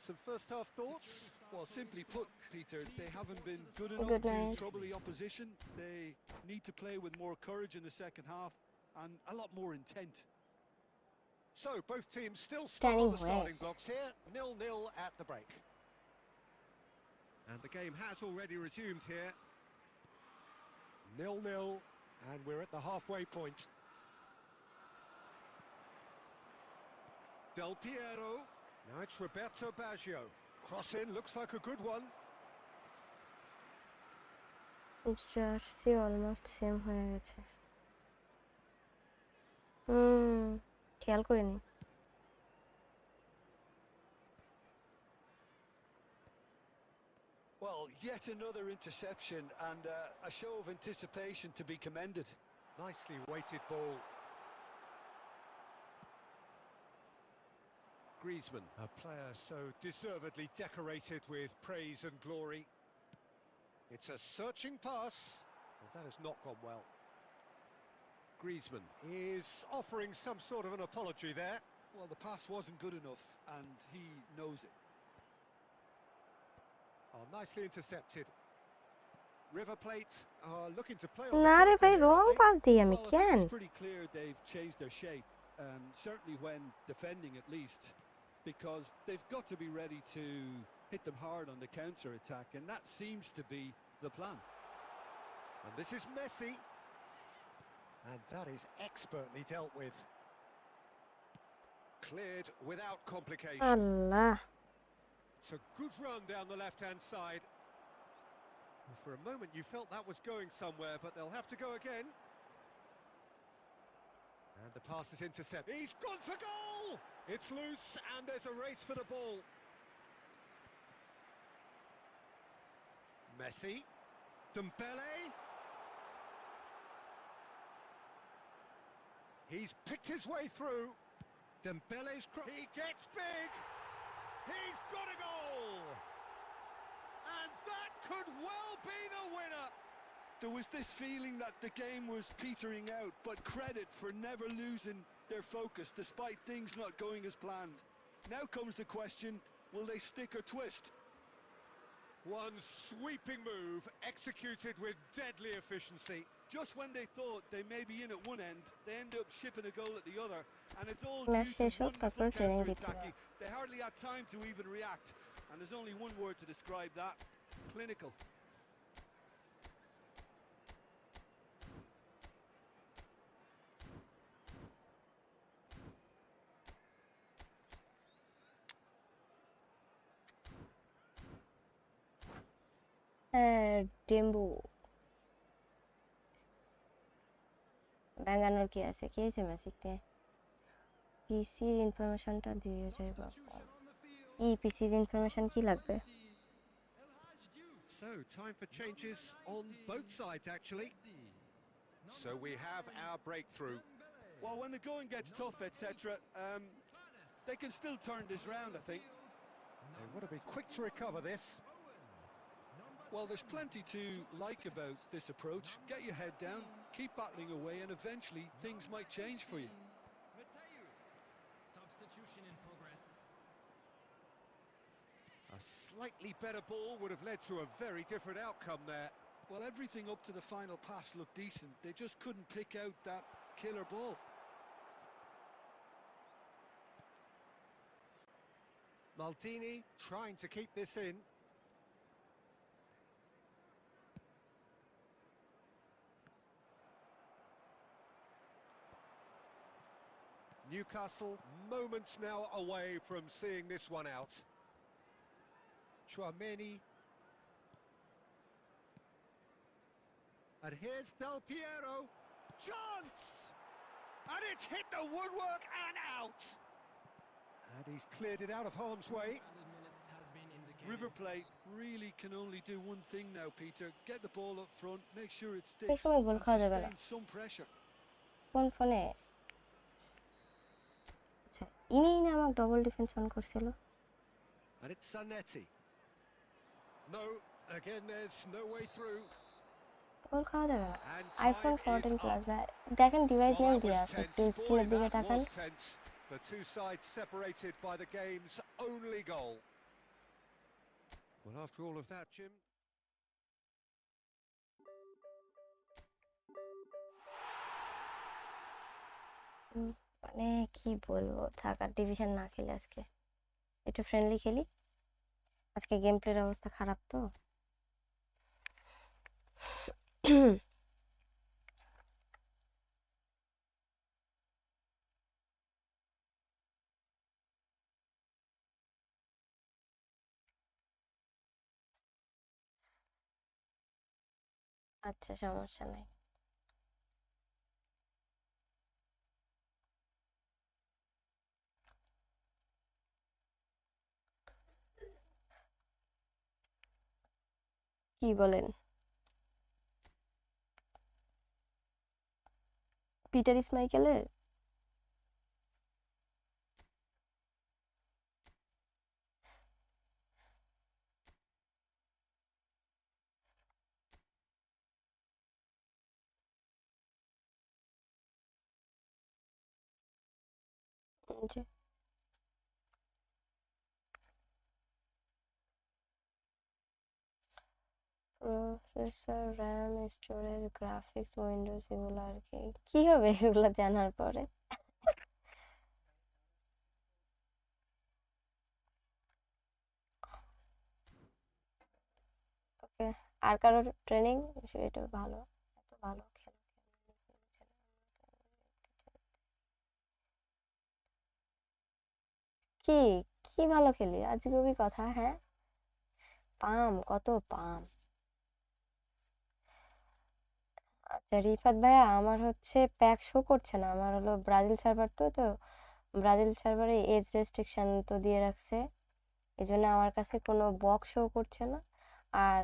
Some first-half thoughts? Well, simply put, Peter, they haven't been good Good enough night. to trouble the opposition. They need to play with more courage in the second half and a lot more intent. So, both teams still stuck Standing on the starting where? blocks here. 0-0 at the break. And the game has already resumed here. 0-0, and we're at the halfway point. Del Piero. Now it's Roberto Baggio. Cross in, looks like a good one. Jersey almost same হয়ে গেছে। খেয়াল করিনি। Well, yet another interception and a show of anticipation to be commended. Nicely weighted ball. Griezmann, a player so deservedly decorated with praise and glory. It's a searching pass. Well, that has not gone well. Griezmann is offering some sort of an apology there. Well, the pass wasn't good enough and he knows it. Oh, nicely intercepted. River Plate are looking to play on the না রে counter ভাই here, wrong aren't they? Pass দিই আমি Well, I think কেন? it's pretty clear they've changed their shape, certainly when defending at least, because they've got to be ready to hit them hard on the counter-attack, and that seems to be the plan. And this is Messi. And that is expertly dealt with. Cleared without complication. Allah It's a good run down the left-hand side. Well, for a moment you felt that was going somewhere, but they'll have to go again. And the pass is intercepted. He's gone for goal! It's loose and there's a race for the ball. Messi. Dembele. He's picked his way through. Dembele's cross. He gets big. He's got a goal! And that could well be the winner! There was this feeling that the game was petering out, but credit for never losing their focus despite things not going as planned. Now comes the question, will they stick or twist? One sweeping move, executed with deadly efficiency. Just when they thought they may be in at one end, they end up shipping a goal at the other, and it's all match due to শেষ হোক তারপর wonderful training দিচ্ছিল। counter-attacking. They hardly had time to even react, and there's only one word to describe that: clinical. হ্যাঁ, ডেম্বু ব্যাঙ্গানোর কি আছে? কি হয়েছে ম্যাসিকতে? পিসির ইনফরমেশনটা দিয়ে যায় বাবা। ই পিসির ইনফরমেশন কি লাগবে? So, time for changes on both sides, actually. So we have our breakthrough. Well, when the going gets tough, etc., they can still turn this round, I think. They want to be quick to recover this. Well, there's plenty to like about this approach. Get your head down, keep battling away, and eventually things might change for you. Substitution in progress. A slightly better ball would have led to a very different outcome there. Well, everything up to the final pass looked decent. They just couldn't pick out that killer ball. Maldini trying to keep this in. Newcastle moments now away from seeing this one out. Chouameni. And here's Del Piero. Chance! And it's hit the woodwork and out. And he's cleared it out of harm's way. Added minutes has been indicated. River Plate really can only do one thing now, Peter. Get the ball up front, make sure it এই sticks, সময় গোল and খাওয়া যাবে না। sustain some pressure. কোন ফোনে? আচ্ছা, ইনিই না আমাকে ডবল ডিফেন্স অন করছিল। And it's Zanetti. No, again there's no way through. গোল খাওয়া যাবে না। And iPhone time 14 is plus up. ভাই দেখেন ডিভাইস Well, নেম that দেওয়া was আছে, একটু tense. Boy, স্ক্রিনের দিকে that তাকান। was tense. The two sides separated by the game's only goal. Well, after all of that, Jim, মানে কি বলবো, থাকার ডিভিশন না খেলে আজকে একটু ফ্রেন্ডলি খেলি। আজকে গেম প্লের অবস্থা খারাপ তো। আচ্ছা, সমস্যা নাই। কি বলেন? পিটার ইসমাইকেলের যে processor, RAM, storage, graphics, Windows, এগুলো আর কি কি হবে এগুলো জানার পরে? ওকে, আর কারোর ট্রেনিং এটা ভালো, এত ভালো খেলা কি কি ভালো খেলি আজগুবি কথা। হ্যাঁ, পাম কত পাম। আচ্ছা রিফাত ভাইয়া, আমার হচ্ছে প্যাক শো করছে না। আমার হলো ব্রাজিল সার্ভার, তো ব্রাজিল সার্ভারে এজ রেস্ট্রিকশন তো দিয়ে রাখছে, এই জন্য আমার কাছে কোনো বক্স শো করছে না। আর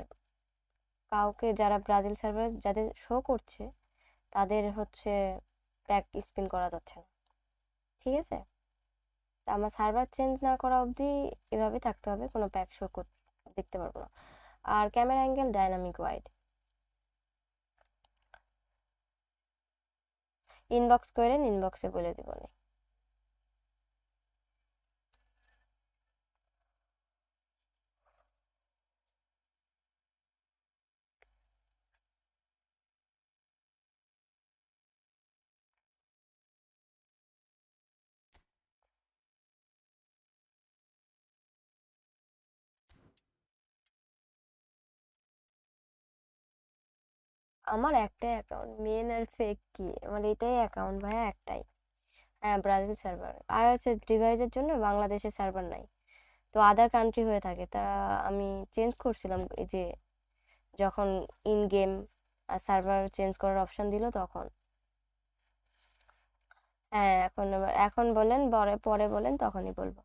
কাউকে যারা ব্রাজিল সার্ভারে যাদের শো করছে তাদের হচ্ছে প্যাক স্পিন করা যাচ্ছে না। ঠিক আছে? তা আমার সার্ভার চেঞ্জ না করা অবধি এভাবে থাকতে হবে, কোনো প্যাক শো দেখতে পারবো না। আর camera angle dynamic wide, inbox করেন, ইনবক্সে বলে দিব নি। আমার একটাই অ্যাকাউন্ট, মেন আর ফেক কি, আমার এটাই অ্যাকাউন্ট ভাইয়া, একটাই। হ্যাঁ, ব্রাজিল সার্ভার, iOS ডিভাইসের জন্য বাংলাদেশের সার্ভার নাই, তো আদার কান্ট্রি হয়ে থাকে। তা আমি চেঞ্জ করছিলাম এই যে যখন ইন গেম সার্ভার চেঞ্জ করার অপশন দিল তখন। হ্যাঁ, এখন বলেন, পরে পরে বলেন, তখনই বলবো।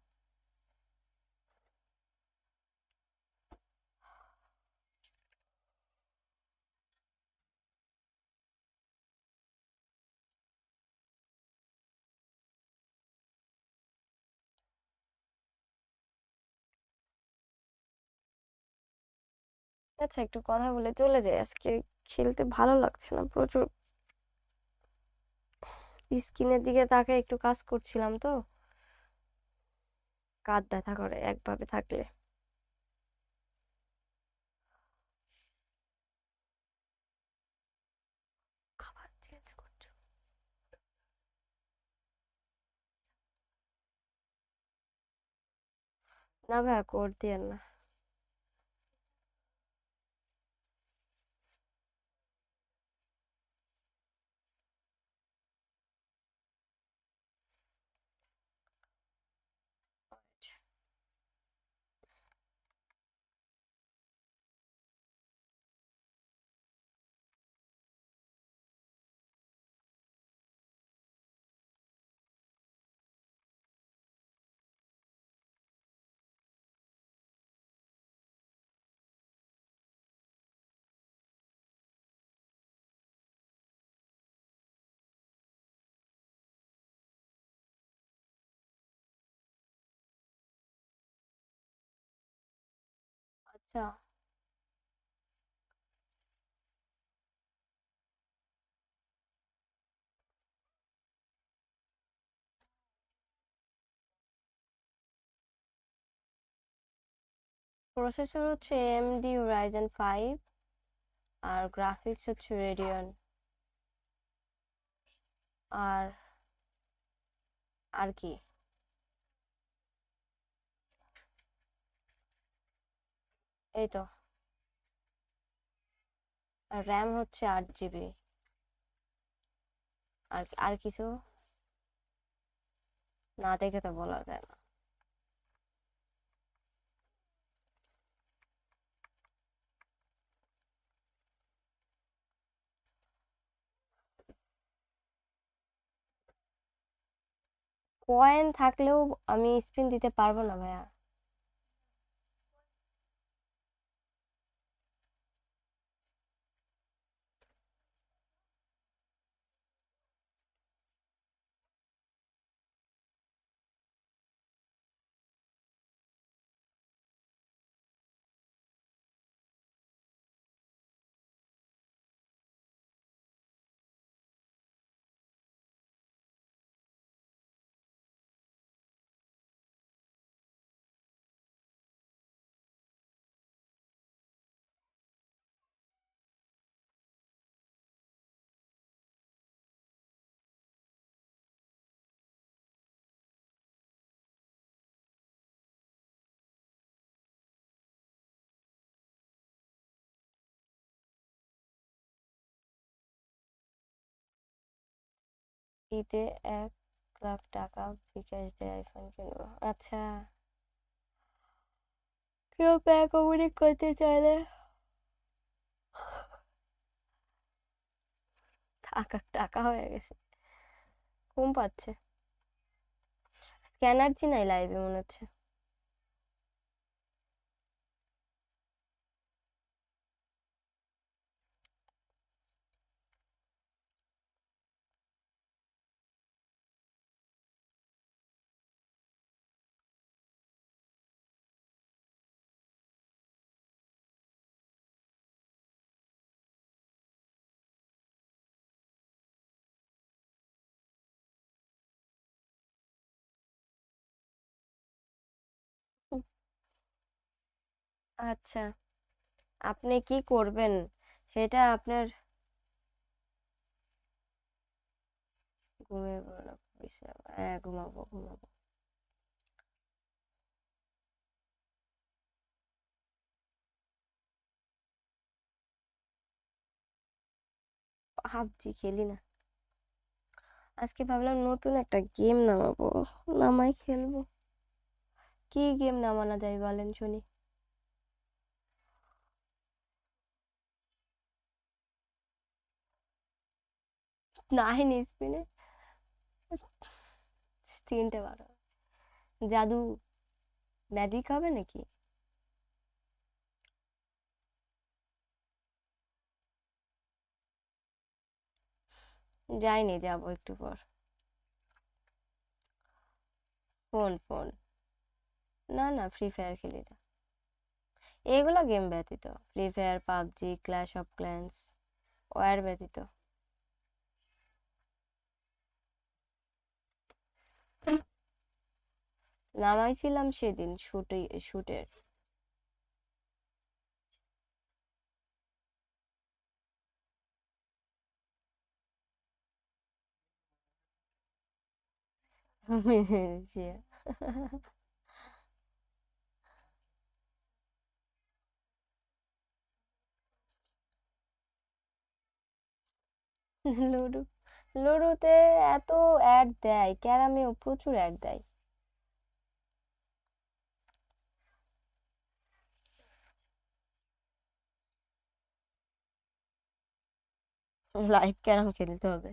আচ্ছা, একটু কথা বলে চলে যাই, আজকে খেলতে ভালো লাগছে না, প্রচুর স্ক্রিনের দিকে তাকে একটু কাজ করছিলাম তো, কাঁধ ব্যথা করে একভাবে থাকলে। আবার চেঞ্জ করছো? না ভাইয়া, কোড দিয়েন না। আচ্ছা, প্রসেসর হচ্ছে AMD Ryzen 5, আর গ্রাফিক্স হচ্ছে রেডিয়ন। আর আর কি, এই তো। আর র্যাম হচ্ছে 8 GB। আর কিছু না দেখে তো বলা যায় না। কয়েন থাকলেও আমি স্পিন দিতে পারবো না ভাইয়া। ঈদে 1 লাখ টাকা বিকাশ দিয়ে আইফোন কিনবো। আচ্ছা, কেউ প্যাক ওপেনিং করতে চাইলে টাকা টাকা হয়ে গেছে, ঘুম পাচ্ছে। স্ক্যানার নাই লাইভে মনে হচ্ছে। আচ্ছা, আপনি কি করবেন সেটা আপনার ঘুমিয়ে পড়ো, বিশ্রাম, হ্যাঁ ঘুমাবো ঘুমাবো। ভাবছি খেলি না, আজকে ভাবলাম নতুন একটা গেম নামাবো, নামাই খেলবো। কি গেম নামানো যায় বলেন শুনি। 9 স্পিনে 3টে 12, জাদু ম্যাজিক হবে নাকি? যাইনি, যাবো একটু পর। ফোন ফোন, না না ফ্রি ফায়ার খেলি না, এগুলো গেম ব্যতীত, free fire, PUBG, clash of clans, war ব্যতীত। নামাইছিলাম সেদিন শুটের। লুডো, লুডোতে এত অ্যাড দেয়, ক্যারামেও প্রচুর অ্যাড দেয়। লাইভ ক্যারাম খেলতে হবে।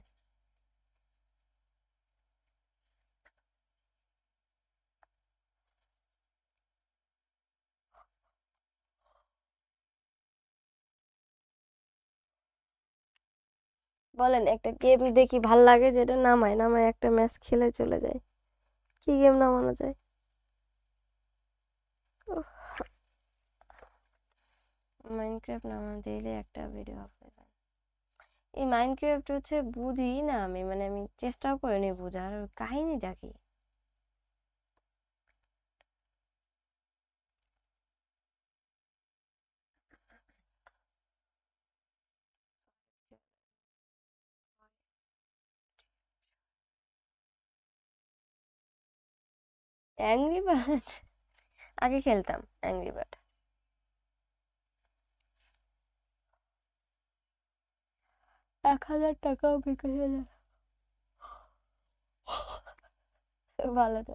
বলেন একটা গেম দেখি ভাল লাগে, যেটা নামায় নামায় একটা ম্যাচ খেলে চলে যায়। কি গেম নামানো যায়? মাইনক্রাফট নামানো দিলে একটা ভিডিও আপলোড। এই মাইনক্রাফট হচ্ছে বুঝি না আমি, মানে আমি চেষ্টাও করিনি বোঝার, কাহিনীটা কি? অ্যাংরি বার্ড আগে খেলতাম, অ্যাংরি বার্ড। 1000 টাকাও বিক্রি হয়ে যায়। ভালো তো।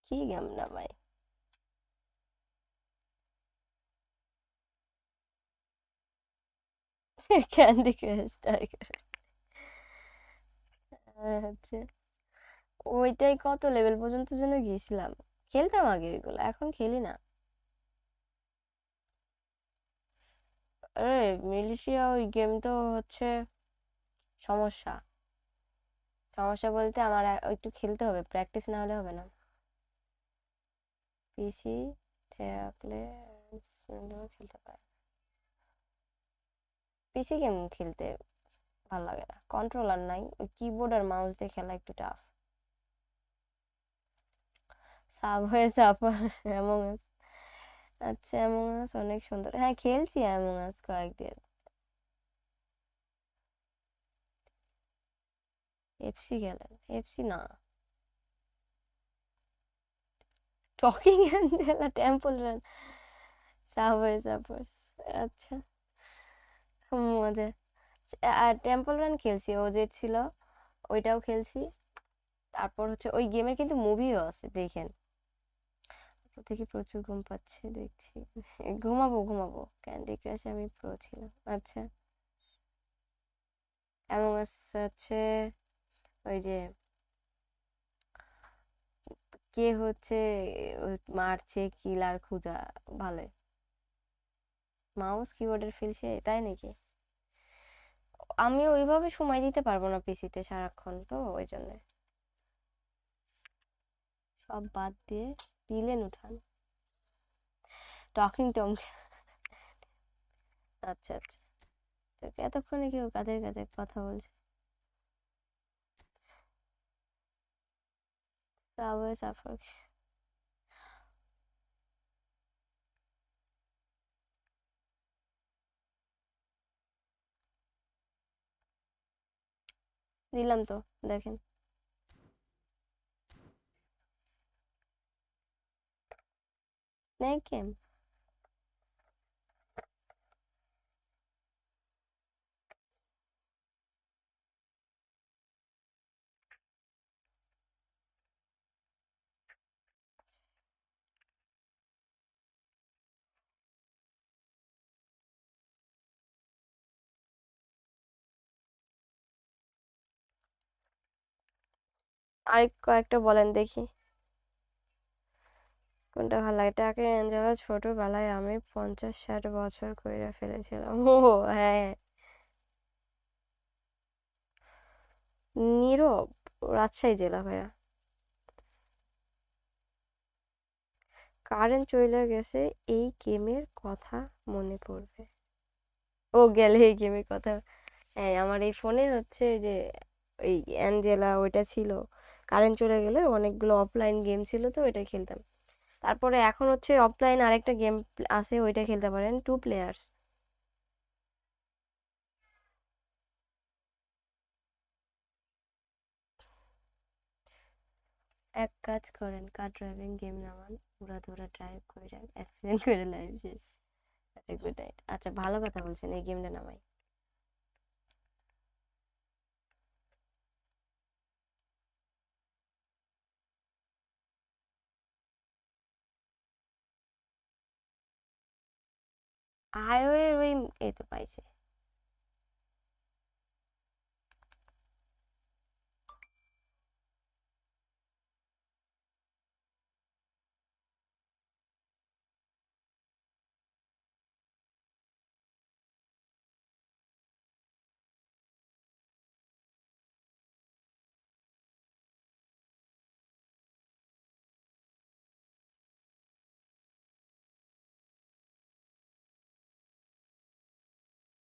কি গেম নামাই? Candy crush tiger. হচ্ছে ওইটাই কত লেভেল পর্যন্ত যেন গিয়েছিলাম, খেলতাম আগে ওইগুলো, এখন খেলি না। আরে মিলিশিয়া ওই গেম তো হচ্ছে সমস্যা, সমস্যা বলতে আমার একটু খেলতে হবে, প্র্যাকটিস না হলে হবে না। পিসি থাকলে খেলতে পারে, পিসি গেম খেলতে ভালো লাগে না, কন্ট্রোলার নাই, ওই কিবোর্ড আর মাউস দিয়ে খেলা একটু টাফ। সাবওয়ে সার্ফার, অ্যামং আস। আচ্ছা অ্যামং আস অনেক সুন্দর, হ্যাঁ খেলছি অ্যামং আস কয়েকদিন। এফসি খেলেন? এফসি না, talking Angela, temple run, subway Surfers. আচ্ছা, মজা। আর টেম্পল রান খেলছি, ওজেড ছিল, ওইটাও খেলছি। তারপর হচ্ছে ওই গেমের কিন্তু মুভিও আছে, দেখেন। দেখি প্রচুর ঘুম পাচ্ছে, দেখছি। ঘুমাবো ঘুমাবো, ক্যান্ডি ক্রাশে আমি প্রো ছিলাম। আচ্ছা, অ্যামং আস হচ্ছে ওই যে কে হচ্ছে মারছে, কিলার খুঁজা, ভালোই। মাউস কিবোর্ডের ফিল সে, তাই নাকি? আমি ওইভাবে সময় দিতে পারবো না পিসিতে সারাক্ষণ, তো ওই জন্য সব বাদ দিয়ে পিলেন উঠান, টকিং টম। আচ্ছা আচ্ছা, তো এতক্ষণে কেউ কাদের কাছে কথা বলছে? সাবওয়ে সার্ফার দিলাম তো, দেখেন। নেই গেম। আর কয়েকটা বলেন দেখি কোনটা ভালো লাগে। তাকে অ্যাঞ্জেলা ছোটবেলায় আমি 50-60 বছর কইরা ফেলেছিলাম। ও হ্যাঁ। নীরব, রাজশাহী জেলা ভাইয়া। কারেন্ট চলে গেছে, এই গেমের কথা মনে পড়বে। ও গেলে এই গেমের কথা। হ্যাঁ, আমার এই ফোনে হচ্ছে যে ওই অ্যাঞ্জেলা ওইটা ছিল। কারেন্ট চলে গেলে অনেকগুলো অফলাইন গেম ছিল, তো ওইটা খেলতাম। তারপরে এখন হচ্ছে অফলাইন আরেকটা গেম আছে, ওইটা খেলতে পারেন, 2 প্লেয়ার্স। এক কাজ করেন, কার ড্রাইভিং গেম নামান, উড়াধুরা ড্রাইভ করে অ্যাক্সিডেন্ট করে লাইফ শেষ। আচ্ছা গুড নাইট। আচ্ছা ভালো কথা বলছেন, এই গেমটা নামাই। হাইওয়ে ওই, এই তো পাইছে।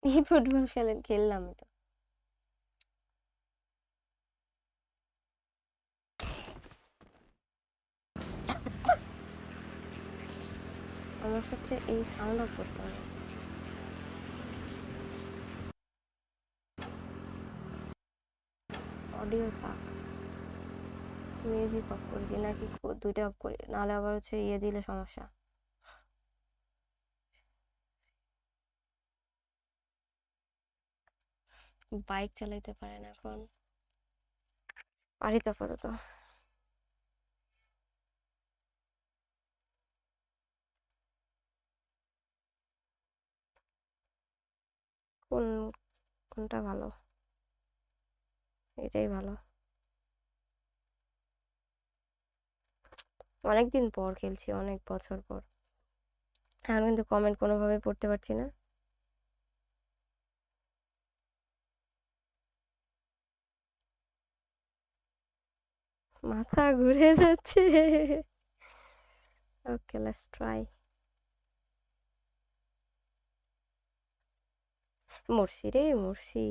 এই ফুটবল খেলেন, খেললাম তো। আমার হচ্ছে এই সাউন্ড অফ করতে হবে। অডিও থাক, মিউজিক অফ করে দিই নাকি দুইটা অফ করি, নাহলে আবার হচ্ছে ইয়ে দিলে সমস্যা। বাইক চালাইতে পারেন এখন? পারি তো আপাতত। কোন, কোনটা ভালো? এটাই ভালো। অনেকদিন পর খেলছি, অনেক বছর পর। এখন কিন্তু কমেন্ট কোনোভাবে পড়তে পারছি না। মাথা ঘুরে যাচ্ছে। ওকে, লেটস ট্রাই। মরছি রে, মরছি।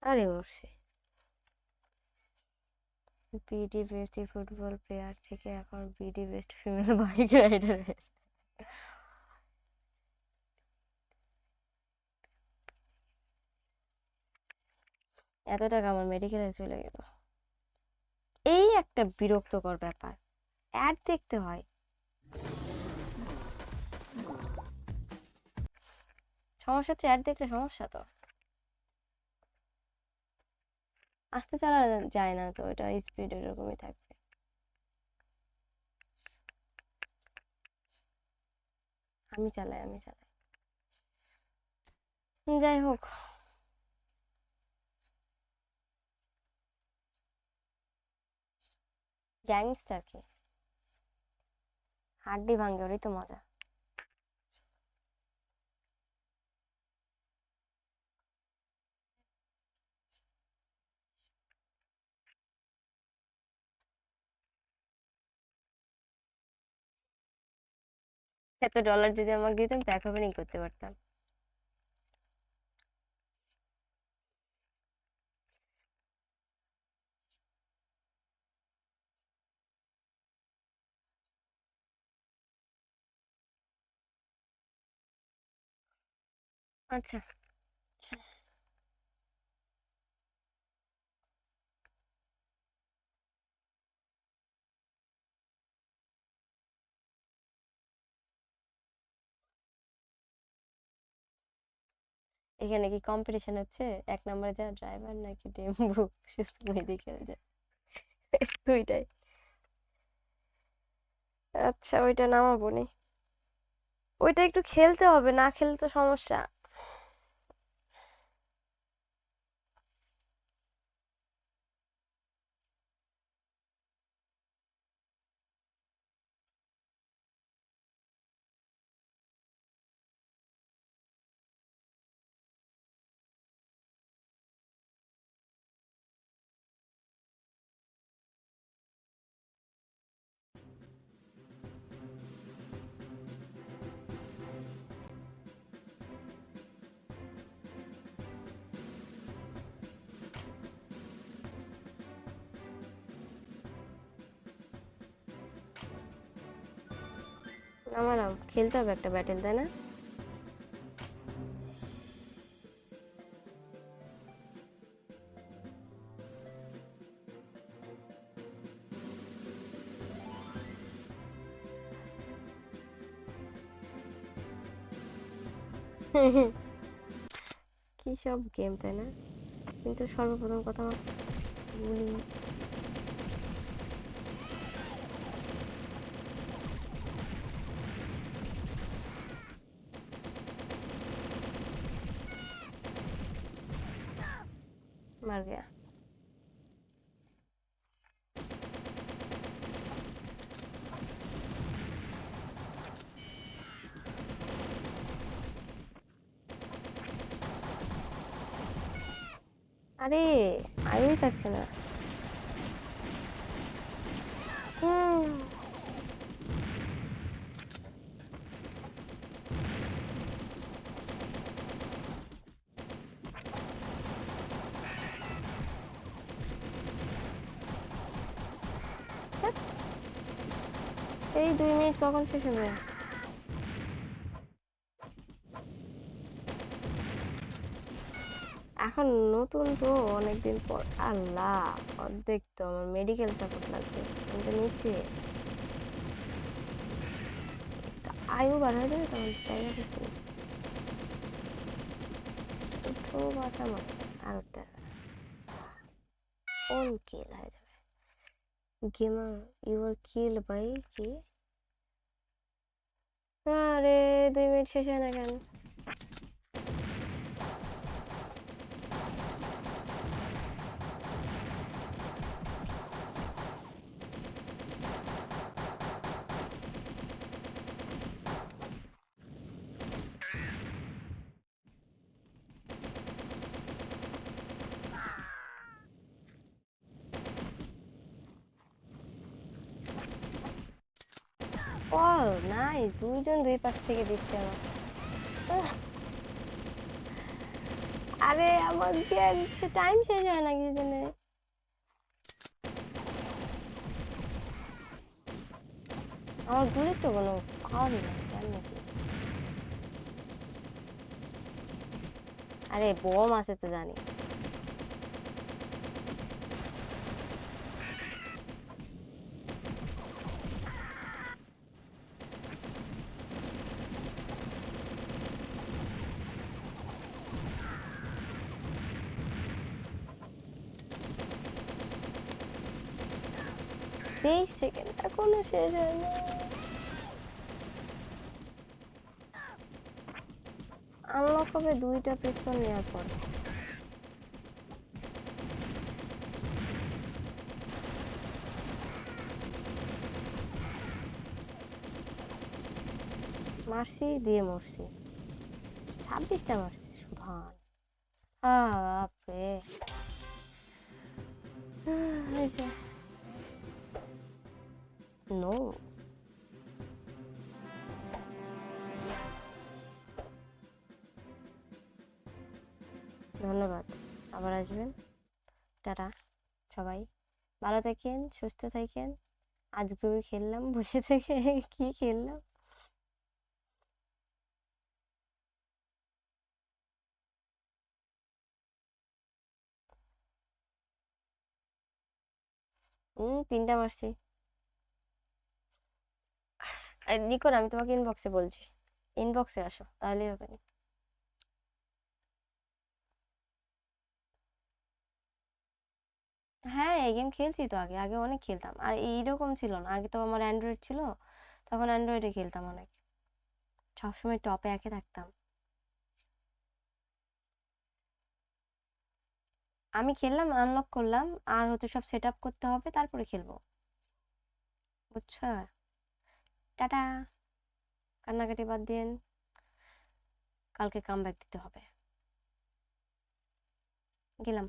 আরে মরছি। বিডি বেস্ট ফুটবল প্লেয়ার থেকে এখন BD best female bike rider. এত টাকা আমার মেডিকেলে চলে গেল। এই একটা বিরক্তকর ব্যাপার, অ্যাড দেখতে হয়। সমস্যা হচ্ছে অ্যাড দেখলে সমস্যা তো। আস্তে চালানো যায় না তো, এটা স্পিড এরকমই থাকবে। আমি চালাই, আমি চালাই। যাই হোক, গ্যাংস্টার কি, হাড্ডি ভাঙ্গে, ওরই তো মজা। $100 যদি আমাকে দিতাম প্যাক ওপেনিং করতে পারতাম। আচ্ছা, এখানে কি কম্পিটিশন হচ্ছে? ১ নম্বরে যাওয়া ড্রাইভার নাকি ডেম্বু সুস্থ মেডিকেল যায়? দুইটাই। আচ্ছা, ওইটা নামাবো নি। ওইটা একটু খেলতে হবে, না খেললে তো সমস্যা। নামালাম, খেলতে হবে একটা ব্যাটেল, তাই না? কি সব গেম, তাই না? কিন্তু সর্বপ্রথম কথা আমার গুলি। মার গয়া। আরে আয়ুই থাকছে না। হুম, ধ্যাৎ, এই 2 মিনিট কখন শেষ হবে? এখন নতুন তো, অনেকদিন পর। আল্লাহ, অর্ধেক তো আমার মেডিকেল সাপোর্ট লাগবে। আমি তো নিচে আয়ু বার হয়ে যাবে, তখন জায়গা খুঁজতে নিস। উঠো বাসা মারে আর উঠতে পারবে না। কোন কিল হয়ে যাবে? গেমার ইউর কিল বাই কি? আরে 2 মিনিট শেষ হয় না কেন? বল, নাইস, 2 জন 2 পাশ থেকে দিচ্ছে আমার। আহ, আরে আমার টাইম শেষ হয় না কিছু জন্য। আমার গুলির তো কোনো পাওয়ারই নাই, কেমনে কি? আরে বোম আছে তো জানি। তেইশ সেকেন্ড এখনো শেষ হয় না। আনলক হবে 2টা পিস্তল নেওয়ার পর। মারছি দিয়ে মরছি, 26টা মারছি সুধান। বাপরে, হয়েছে। নো, ধন্যবাদ, আবার আসবেন। টাটা সবাই, ভালো থাকেন, সুস্থ থাকেন। আজকেও খেললাম বসে থেকে। কি খেললাম? 3টা মারছি। নিকন, আমি তোমাকে ইনবক্সে বলছি, ইনবক্সে আসো তাহলেই হবে। হ্যাঁ, এই গেম খেলছি তো আগে, আগে অনেক খেলতাম। আর এইরকম ছিল না, আগে তো আমার অ্যান্ড্রয়েড ছিল, তখন অ্যান্ড্রয়েডে খেলতাম অনেক, সবসময় টপে একে থাকতাম। আমি খেললাম, আনলক করলাম, আর হচ্ছে সব সেট আপ করতে হবে, তারপরে খেলবো, বুঝছো? টাটা। কান্নাকাটি বাদ দিন, কালকে কামব্যাক দিতে হবে। গেলাম।